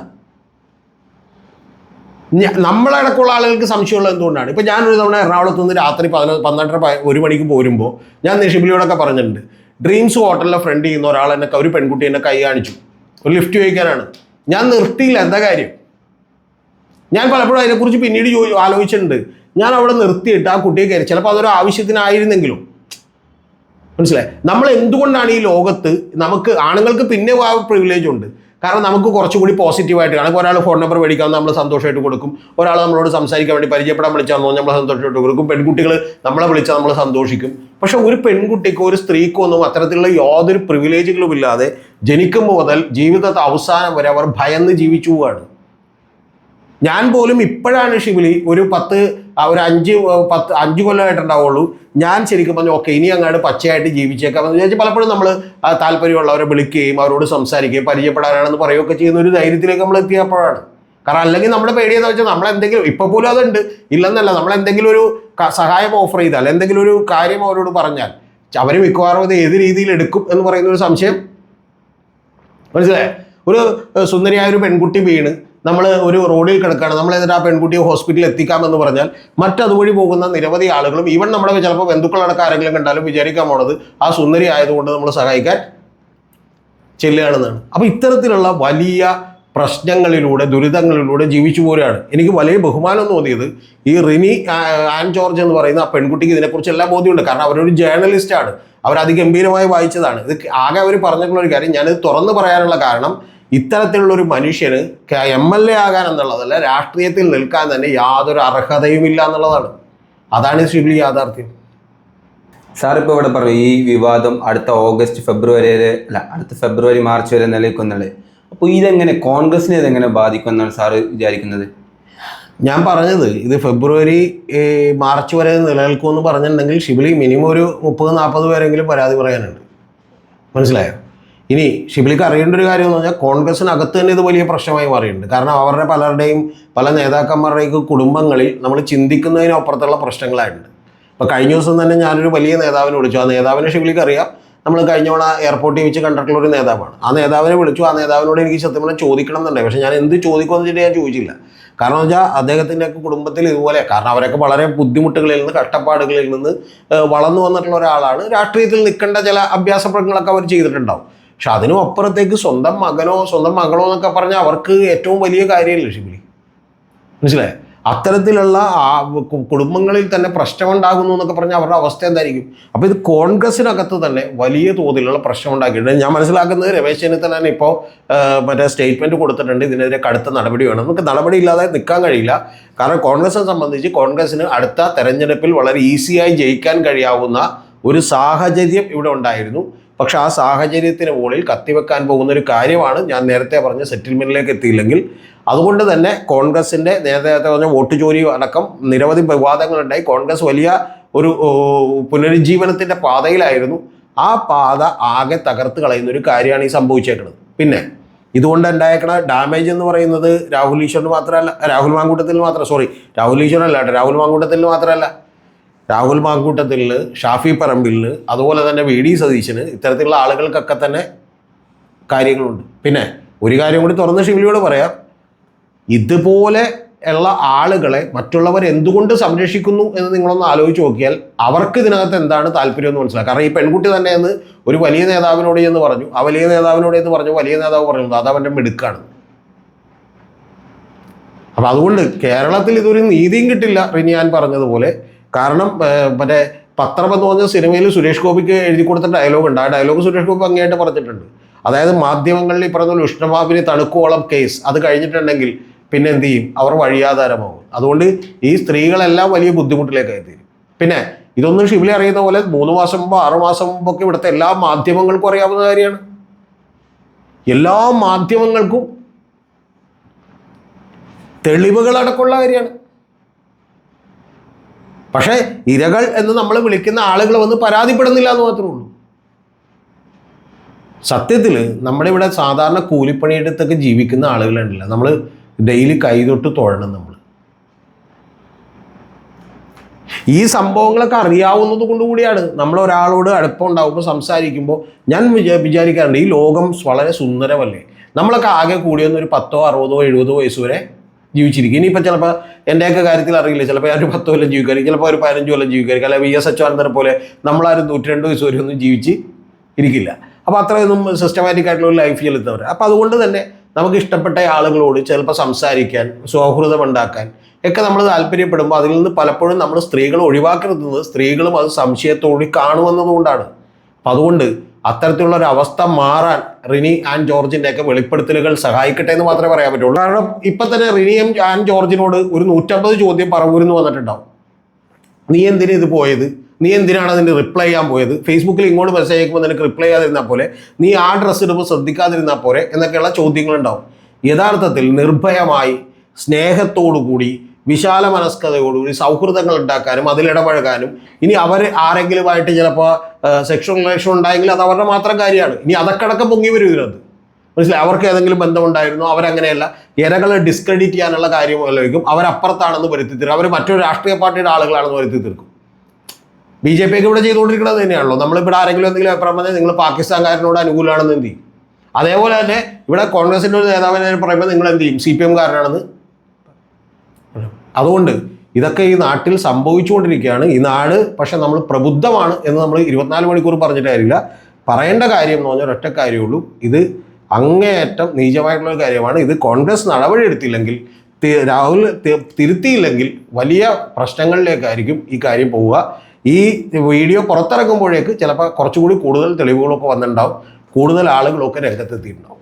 നമ്മളടക്കമുള്ള ആളുകൾക്ക് സംശയമുള്ളത് എന്തുകൊണ്ടാണ്? ഇപ്പോൾ ഞാനൊരു തവണ എറണാകുളത്ത് നിന്ന് രാത്രി 12-1 മണിക്ക് പോരുമ്പോൾ ഞാൻ ഷിബിലിയോടൊക്കെ പറഞ്ഞിട്ടുണ്ട്, ഡ്രീംസ് ഹോട്ടലിലെ ഫ്രണ്ട് ചെയ്യുന്ന ഒരാൾ ഒരു പെൺകുട്ടി എന്നെ കൈ കാണിച്ചു, ഒരു ലിഫ്റ്റ് ചോദിക്കാനാണ്. ഞാൻ നിർത്തിയില്ല. എന്താ കാര്യം? ഞാൻ പലപ്പോഴും അതിനെക്കുറിച്ച് പിന്നീട് ആലോചിച്ചിട്ടുണ്ട്. ഞാൻ അവിടെ നിർത്തിയിട്ട് ആ കുട്ടിയെ കയറി, ചിലപ്പോൾ അതൊരു ആവശ്യത്തിനായിരുന്നെങ്കിലും. മനസ്സിലായി? നമ്മൾ എന്തുകൊണ്ടാണ് ഈ ലോകത്ത് നമുക്ക് ആണുങ്ങൾക്ക് പിന്നെ ആ പ്രിവിലേജ് ഉണ്ട്. കാരണം നമുക്ക് കുറച്ചുകൂടി പോസിറ്റീവായിട്ട് കാണും. ഒരാൾ ഫോൺ നമ്പർ മേടിക്കാമെന്ന് നമ്മൾ സന്തോഷമായിട്ട് കൊടുക്കും. ഒരാൾ നമ്മളോട് സംസാരിക്കാൻ വേണ്ടി പരിചയപ്പെടാൻ വിളിച്ചാൽ നമ്മൾ സന്തോഷമായിട്ട് കൊടുക്കും. പെൺകുട്ടികൾ നമ്മളെ വിളിച്ചാൽ നമ്മൾ സന്തോഷിക്കും. പക്ഷെ ഒരു പെൺകുട്ടിക്കോ ഒരു സ്ത്രീക്കോ ഒന്നും അത്തരത്തിലുള്ള യാതൊരു പ്രിവിലേജുകളും ഇല്ലാതെ ജനിക്കുമ്പോൾ മുതൽ ജീവിതത്തെ അവസാനം വരെ അവർ ഭയന്ന് ജീവിച്ചു പോവുകയാണ്. ഞാൻ പോലും ഇപ്പോഴാണ് ഷിബിലി ഒരു 5 കൊല്ലമായിട്ടുണ്ടാവുള്ളൂ ഞാൻ ശരിക്കും പറഞ്ഞു ഓക്കെ ഇനി അങ്ങോട്ട് പച്ചയായിട്ട് ജീവിച്ചേക്കാം എന്ന് വിചാരിച്ച് പലപ്പോഴും നമ്മൾ താല്പര്യമുള്ളവരെ വിളിക്കുകയും അവരോട് സംസാരിക്കുകയും പരിചയപ്പെടാനാണെന്ന് പറയുകയൊക്കെ ചെയ്യുന്ന ഒരു ധൈര്യത്തിലേക്ക് നമ്മൾ എത്തിയപ്പോഴാണ്. കാരണം അല്ലെങ്കിൽ നമ്മുടെ പേടിയെന്ന് വെച്ചാൽ നമ്മളെന്തെങ്കിലും ഇപ്പോൾ പോലും അതുണ്ട്, ഇല്ലെന്നല്ല, നമ്മളെന്തെങ്കിലും ഒരു സഹായം ഓഫർ ചെയ്താൽ എന്തെങ്കിലും ഒരു കാര്യം അവരോട് പറഞ്ഞാൽ അവർ മിക്കവാറും അത് ഏത് രീതിയിൽ എടുക്കും എന്ന് പറയുന്ന ഒരു സംശയം. മനസ്സിലായേ? ഒരു സുന്ദരിയായ ഒരു പെൺകുട്ടി വീണ് നമ്മൾ ഒരു റോഡിൽ കിടക്കുകയാണ്, നമ്മൾ എന്നിട്ട് ആ പെൺകുട്ടിയെ ഹോസ്പിറ്റലിൽ എത്തിക്കാമെന്ന് പറഞ്ഞാൽ മറ്റതുവഴി പോകുന്ന നിരവധി ആളുകളും ഈവൻ നമ്മുടെ ചിലപ്പോൾ ബന്ധുക്കളടക്കം ആരെങ്കിലും കണ്ടാലും വിചാരിക്കാൻ പോണത് ആ സുന്ദരി ആയതുകൊണ്ട് നമ്മൾ സഹായിക്കാൻ ചെല്ലുകയാണെന്നാണ്. അപ്പോൾ ഇത്തരത്തിലുള്ള വലിയ പ്രശ്നങ്ങളിലൂടെ ദുരിതങ്ങളിലൂടെ ജീവിച്ചു പോരുകയാണ്. എനിക്ക് വലിയ ബഹുമാനം തോന്നിയത് ഈ റിനി ആൻ ജോർജ് എന്ന് പറയുന്ന ആ പെൺകുട്ടിക്ക് ഇതിനെക്കുറിച്ച് എല്ലാം ബോധ്യമുണ്ട്. കാരണം അവരൊരു ജേർണലിസ്റ്റാണ്, അവർ അതിഗംഭീരമായി വായിച്ചതാണ്. ഇത് ആകെ അവർ പറഞ്ഞിട്ടുള്ള ഒരു കാര്യം, ഞാനിത് തുറന്നു പറയാനുള്ള കാരണം ഇത്തരത്തിലുള്ള ഒരു മനുഷ്യന് MLA ആകാൻ എന്നുള്ളതല്ല, രാഷ്ട്രീയത്തിൽ നിൽക്കാൻ തന്നെ യാതൊരു അർഹതയുമില്ല എന്നുള്ളതാണ്. അതാണ് ഷിബ്ലി യാഥാർത്ഥ്യം. സാർ ഇപ്പോൾ ഇവിടെ പറഞ്ഞു ഈ വിവാദം അടുത്ത അടുത്ത ഫെബ്രുവരി മാർച്ച് വരെ നിലനിൽക്കുന്നുണ്ട്. അപ്പോൾ ഇതെങ്ങനെ കോൺഗ്രസിനെ ഇതെങ്ങനെ ബാധിക്കുമെന്നാണ് സാറ് വിചാരിക്കുന്നത്? ഞാൻ പറഞ്ഞത് ഇത് ഫെബ്രുവരി മാർച്ച് വരെ നിലനിൽക്കുമെന്ന് പറഞ്ഞിട്ടുണ്ടെങ്കിൽ ഷിബിലി മിനിമം ഒരു 30-40 പേരെങ്കിലും പരാതി പറയാനുണ്ട്. മനസ്സിലായോ? ഇനി ഷിബിലിക്ക് അറിയേണ്ട ഒരു കാര്യം എന്ന് പറഞ്ഞാൽ കോൺഗ്രസിനകത്ത് തന്നെ ഇത് വലിയ പ്രശ്നമായി മാറിയിട്ടുണ്ട്. കാരണം അവരുടെ പലരുടെയും പല നേതാക്കന്മാരുടെയൊക്കെ കുടുംബങ്ങളിൽ നമ്മൾ ചിന്തിക്കുന്നതിനപ്പുറത്തുള്ള പ്രശ്നങ്ങളായിട്ടുണ്ട്. ഇപ്പോൾ കഴിഞ്ഞ ദിവസം തന്നെ ഞാനൊരു വലിയ നേതാവിനെ വിളിച്ചു. ആ നേതാവിനെ ഷിബിലിക്ക് അറിയാം. നമ്മൾ കഴിഞ്ഞ തവണ എയർപോർട്ടിൽ വെച്ച് കണ്ടിട്ടുള്ള ഒരു നേതാവാണ്. ആ നേതാവിനെ വിളിച്ചു. ആ നേതാവിനോട് എനിക്ക് സത്യം പറഞ്ഞാൽ ചോദിക്കണം എന്നുണ്ടായി. പക്ഷേ ഞാൻ എന്ത് ചോദിക്കുമെന്ന് വെച്ചിട്ട് ഞാൻ ചോദിച്ചില്ല. കാരണം എന്ന് വെച്ചാൽ അദ്ദേഹത്തിൻ്റെയൊക്കെ കുടുംബത്തിൽ ഇതുപോലെ, കാരണം അവരൊക്കെ വളരെ ബുദ്ധിമുട്ടുകളിൽ നിന്ന് കഷ്ടപ്പാടുകളിൽ നിന്ന് വളർന്നു വന്നിട്ടുള്ള ഒരാളാണ്. രാഷ്ട്രീയത്തിൽ നിൽക്കേണ്ട ചില അഭ്യാസപ്രങ്ങളൊക്കെ അവർ ചെയ്തിട്ടുണ്ടാവും. പക്ഷെ അതിനും അപ്പുറത്തേക്ക് സ്വന്തം മകനോ സ്വന്തം മകളോ എന്നൊക്കെ പറഞ്ഞാൽ അവർക്ക് ഏറ്റവും വലിയ കാര്യമല്ലേ ഷിബിലി? മനസ്സിലായോ? അത്തരത്തിലുള്ള കുടുംബങ്ങളിൽ തന്നെ പ്രശ്നമുണ്ടാകുന്നു എന്നൊക്കെ പറഞ്ഞാൽ അവരുടെ അവസ്ഥ എന്തായിരിക്കും? അപ്പോൾ ഇത് കോൺഗ്രസിനകത്ത് തന്നെ വലിയ തോതിലുള്ള പ്രശ്നം ഉണ്ടാക്കിയിട്ടുണ്ട്. ഞാൻ മനസ്സിലാക്കുന്നത് രമേശ് ചെന്നിത്തല തന്നെ ഇപ്പോൾ മറ്റേ സ്റ്റേറ്റ്മെൻറ്റ് കൊടുത്തിട്ടുണ്ട്, ഇതിനെതിരെ കടുത്ത നടപടി വേണം. നമുക്ക് നടപടി ഇല്ലാതെ നിൽക്കാൻ കഴിയില്ല. കാരണം കോൺഗ്രസിനെ സംബന്ധിച്ച് കോൺഗ്രസിന് അടുത്ത തെരഞ്ഞെടുപ്പിൽ വളരെ ഈസിയായി ജയിക്കാൻ കഴിയാവുന്ന ഒരു സാഹചര്യം ഇവിടെ ഉണ്ടായിരുന്നു. പക്ഷെ ആ സാഹചര്യത്തിന് മുകളിൽ കത്തിവെക്കാൻ പോകുന്ന ഒരു കാര്യമാണ് ഞാൻ നേരത്തെ പറഞ്ഞ സെറ്റിൽമെൻറ്റിലേക്ക് എത്തിയില്ലെങ്കിൽ. അതുകൊണ്ട് തന്നെ കോൺഗ്രസിൻ്റെ നേരത്തെ പറഞ്ഞ വോട്ട് ചോരി അടക്കം നിരവധി വിവാദങ്ങളുണ്ടായി. കോൺഗ്രസ് വലിയ ഒരു പുനരുജ്ജീവനത്തിൻ്റെ പാതയിലായിരുന്നു. ആ പാത ആകെ തകർത്ത് കളയുന്ന ഒരു കാര്യമാണ് ഈ സംഭവിച്ചേക്കുന്നത്. പിന്നെ ഇതുകൊണ്ട് ഉണ്ടായേക്കണ ഡാമേജ് എന്ന് പറയുന്നത് രാഹുൽ മാങ്കൂട്ടത്തിൽ മാത്രമല്ല, രാഹുൽ മാങ്കൂട്ടത്തിന്, ഷാഫി പറമ്പിലിന്, അതുപോലെ തന്നെ VD സതീശന്, ഇത്തരത്തിലുള്ള ആളുകൾക്കൊക്കെ തന്നെ കാര്യങ്ങളുണ്ട്. പിന്നെ ഒരു കാര്യം കൂടി തുറന്ന് ഷിബിലിയോട് പറയാം, ഇതുപോലെ ഉള്ള ആളുകളെ മറ്റുള്ളവർ എന്തുകൊണ്ട് സംരക്ഷിക്കുന്നു എന്ന് നിങ്ങളൊന്ന് ആലോചിച്ച് നോക്കിയാൽ അവർക്ക് ഇതിനകത്ത് എന്താണ് താല്പര്യം എന്ന് മനസ്സിലാക്കാം. കാരണം ഈ പെൺകുട്ടി തന്നെ എന്ന് ഒരു വലിയ നേതാവിനോട് എന്ന് പറഞ്ഞു, വലിയ നേതാവ് പറഞ്ഞു അത് അവൻ്റെ മിടുക്കാണ്. അപ്പം അതുകൊണ്ട് കേരളത്തിൽ ഇതൊരു നീതിയും കിട്ടില്ല റിനിയാൻ പറഞ്ഞതുപോലെ. കാരണം മറ്റേ പത്രം എന്ന് പറഞ്ഞ സിനിമയിൽ സുരേഷ് ഗോപിക്ക് എഴുതി കൊടുത്ത ഡയലോഗ് ഉണ്ട്. ആ ഡയലോഗ് സുരേഷ് ഗോപി ഭംഗിയായിട്ട് പറഞ്ഞിട്ടുണ്ട്. അതായത് മാധ്യമങ്ങളിൽ ഈ പറഞ്ഞ ഉഷ്ണമാവിന് തണുക്കോളം കേസ് അത് കഴിഞ്ഞിട്ടുണ്ടെങ്കിൽ പിന്നെ എന്ത് ചെയ്യും? അവർ വഴിയാധാരമാകും. അതുകൊണ്ട് ഈ സ്ത്രീകളെല്ലാം വലിയ ബുദ്ധിമുട്ടിലേക്കായി തീരും. പിന്നെ ഇതൊന്നും ഷിബിലി അറിയുന്ന പോലെ 3 മാസം മുമ്പ് 6 മാസം മുമ്പൊക്കെ ഇവിടുത്തെ എല്ലാ മാധ്യമങ്ങൾക്കും അറിയാവുന്ന കാര്യമാണ്. എല്ലാ മാധ്യമങ്ങൾക്കും തെളിവുകളടക്കമുള്ള കാര്യമാണ്. പക്ഷേ ഇരകൾ എന്ന് നമ്മൾ വിളിക്കുന്ന ആളുകൾ വന്ന് പരാതിപ്പെടുന്നില്ല എന്ന് മാത്രമേ ഉള്ളൂ. സത്യത്തിൽ നമ്മുടെ ഇവിടെ സാധാരണ കൂലിപ്പണിയെടുത്തൊക്കെ ജീവിക്കുന്ന ആളുകളുണ്ടല്ല, നമ്മൾ ഡെയിലി കൈതൊട്ട് തൊഴണം. നമ്മൾ ഈ സംഭവങ്ങളൊക്കെ അറിയാവുന്നത് കൊണ്ടുകൂടിയാണ് നമ്മൾ ഒരാളോട് അടുപ്പം ഉണ്ടാകുമ്പോൾ സംസാരിക്കുമ്പോൾ ഞാൻ വിചാരിക്കാറുണ്ട്, ഈ ലോകം വളരെ സുന്ദരമല്ലേ? നമ്മളൊക്കെ ആകെ കൂടിയൊന്ന് ഒരു 10, 60, 70 വയസ്സ് വരെ ജീവിച്ചിരിക്കും. ഇനിയിപ്പോൾ ചിലപ്പോൾ എൻ്റെയൊക്കെ കാര്യത്തിൽ അറിയില്ല, ചിലപ്പോൾ ഞാനൊരു 10 കൊല്ലം ജീവിക്കായിരിക്കും, ചിലപ്പോൾ ഒരു 15 കൊല്ലം ജീവിക്കായിരിക്കും, അല്ലെങ്കിൽ VS അച്യുതാനന്ദനെ പോലെ നമ്മളാരും 102 വയസ്സ് വരെ ഒന്നും ജീവിച്ച് ഇരിക്കില്ല. അപ്പോൾ അത്രയൊന്നും സിസ്റ്റമാറ്റിക് ആയിട്ടുള്ള ഒരു ലൈഫ് ചെലുത്തുന്നവർ. അപ്പോൾ അതുകൊണ്ട് തന്നെ നമുക്ക് ഇഷ്ടപ്പെട്ട ആളുകളോട് ചിലപ്പോൾ സംസാരിക്കാൻ, സൗഹൃദം ഉണ്ടാക്കാൻ ഒക്കെ നമ്മൾ താല്പര്യപ്പെടുമ്പോൾ അതിൽ നിന്ന് പലപ്പോഴും നമ്മൾ സ്ത്രീകൾ ഒഴിവാക്കരുത്. സ്ത്രീകളും അത് സംശയത്തോടെ കാണുമെന്നതുകൊണ്ടാണ്. അപ്പം അതുകൊണ്ട് അത്തരത്തിലുള്ള ഒരു അവസ്ഥ മാറാൻ റിനി ആൻ ജോർജിൻ്റെ ഒക്കെ വെളിപ്പെടുത്തലുകൾ സഹായിക്കട്ടെ എന്ന് മാത്രമേ പറയാൻ പറ്റുള്ളൂ. കാരണം ഇപ്പം തന്നെ റിനി ആൻ ജോർജിനോട് ഒരു 150 ചോദ്യം പറവൂരിന്ന് വന്നിട്ടുണ്ടാവും. നീ എന്തിനാ ഇത് പോയത്? നീ എന്തിനാണ് അതിന് റിപ്ലൈ ചെയ്യാൻ പോയത്? ഫേസ്ബുക്കിൽ ഇങ്ങോട്ട് മെസ്സേജ് അയക്കുമ്പോൾ നിനക്ക് റിപ്ലൈ ചെയ്യാതിരുന്നാൽ പോലെ, നീ ആ ഡ്രസ്സ് ഇടുമ്പോൾ ശ്രദ്ധിക്കാതിരുന്നാൽ പോരെ എന്നൊക്കെയുള്ള ചോദ്യങ്ങളുണ്ടാവും. യഥാർത്ഥത്തിൽ നിർഭയമായി സ്നേഹത്തോടു കൂടി വിശാല മനസ്കതയോടുകൂടി സൗഹൃദങ്ങൾ ഉണ്ടാക്കാനും അതിലിടപഴകാനും, ഇനി അവർ ആരെങ്കിലുമായിട്ട് ചിലപ്പോൾ സെക്ഷൽ റിലേഷൻ ഉണ്ടായെങ്കിൽ അത് അവരുടെ മാത്രം കാര്യമാണ്. ഇനി അതൊക്കെ അടക്കം പൊങ്ങി വരും ഇതിനകത്ത്. മനസ്സിലായി? അവർക്ക് ഏതെങ്കിലും ബന്ധമുണ്ടായിരുന്നോ? അവരങ്ങനെയല്ല. ഇരകളെ ഡിസ്ക്രെഡിറ്റ് ചെയ്യാനുള്ള കാര്യം ആലോചിക്കും. അവരപ്പുറത്താണെന്ന് വരുത്തി തീർക്കും. അവർ മറ്റൊരു രാഷ്ട്രീയ പാർട്ടിയുടെ ആളുകളാണെന്ന് വരുത്തി തീർക്കും. BJP ഒക്കെ ഇവിടെ ചെയ്തുകൊണ്ടിരിക്കുന്നത് തന്നെയാണല്ലോ. നമ്മളിവിടെ ആരെങ്കിലും എന്തെങ്കിലും അഭിപ്രായം പറഞ്ഞാൽ നിങ്ങൾ പാകിസ്ഥാൻകാരനോട് അനുകൂലമാണെന്ന് എന്ത് ചെയ്യും? അതേപോലെ തന്നെ ഇവിടെ കോൺഗ്രസിൻ്റെ ഒരു നേതാവിനെ പറയുമ്പോൾ നിങ്ങൾ എന്ത് ചെയ്യും? CPM കാരനാണെന്ന്. അതുകൊണ്ട് ഇതൊക്കെ ഈ നാട്ടിൽ സംഭവിച്ചുകൊണ്ടിരിക്കുകയാണ്. ഈ നാട് പക്ഷെ നമ്മൾ പ്രബുദ്ധമാണ് എന്ന് നമ്മൾ 24 മണിക്കൂർ പറഞ്ഞിട്ട് കാര്യമില്ല. പറയേണ്ട കാര്യം എന്ന് പറഞ്ഞാൽ ഒറ്റ കാര്യമുള്ളൂ. ഇത് അങ്ങേയറ്റം നീചമായിട്ടുള്ള ഒരു കാര്യമാണ്. ഇത് കോൺഗ്രസ് നടപടിയെടുത്തില്ലെങ്കിൽ, രാഹുൽ തിരുത്തിയില്ലെങ്കിൽ വലിയ പ്രശ്നങ്ങളിലേക്കായിരിക്കും ഈ കാര്യം പോവുക. ഈ വീഡിയോ പുറത്തിറങ്ങുമ്പോഴേക്ക് ചിലപ്പോൾ കുറച്ചുകൂടി കൂടുതൽ തെളിവുകളൊക്കെ വന്നിട്ടുണ്ടാവും, കൂടുതൽ ആളുകളൊക്കെ രംഗത്തെത്തിയിട്ടുണ്ടാവും.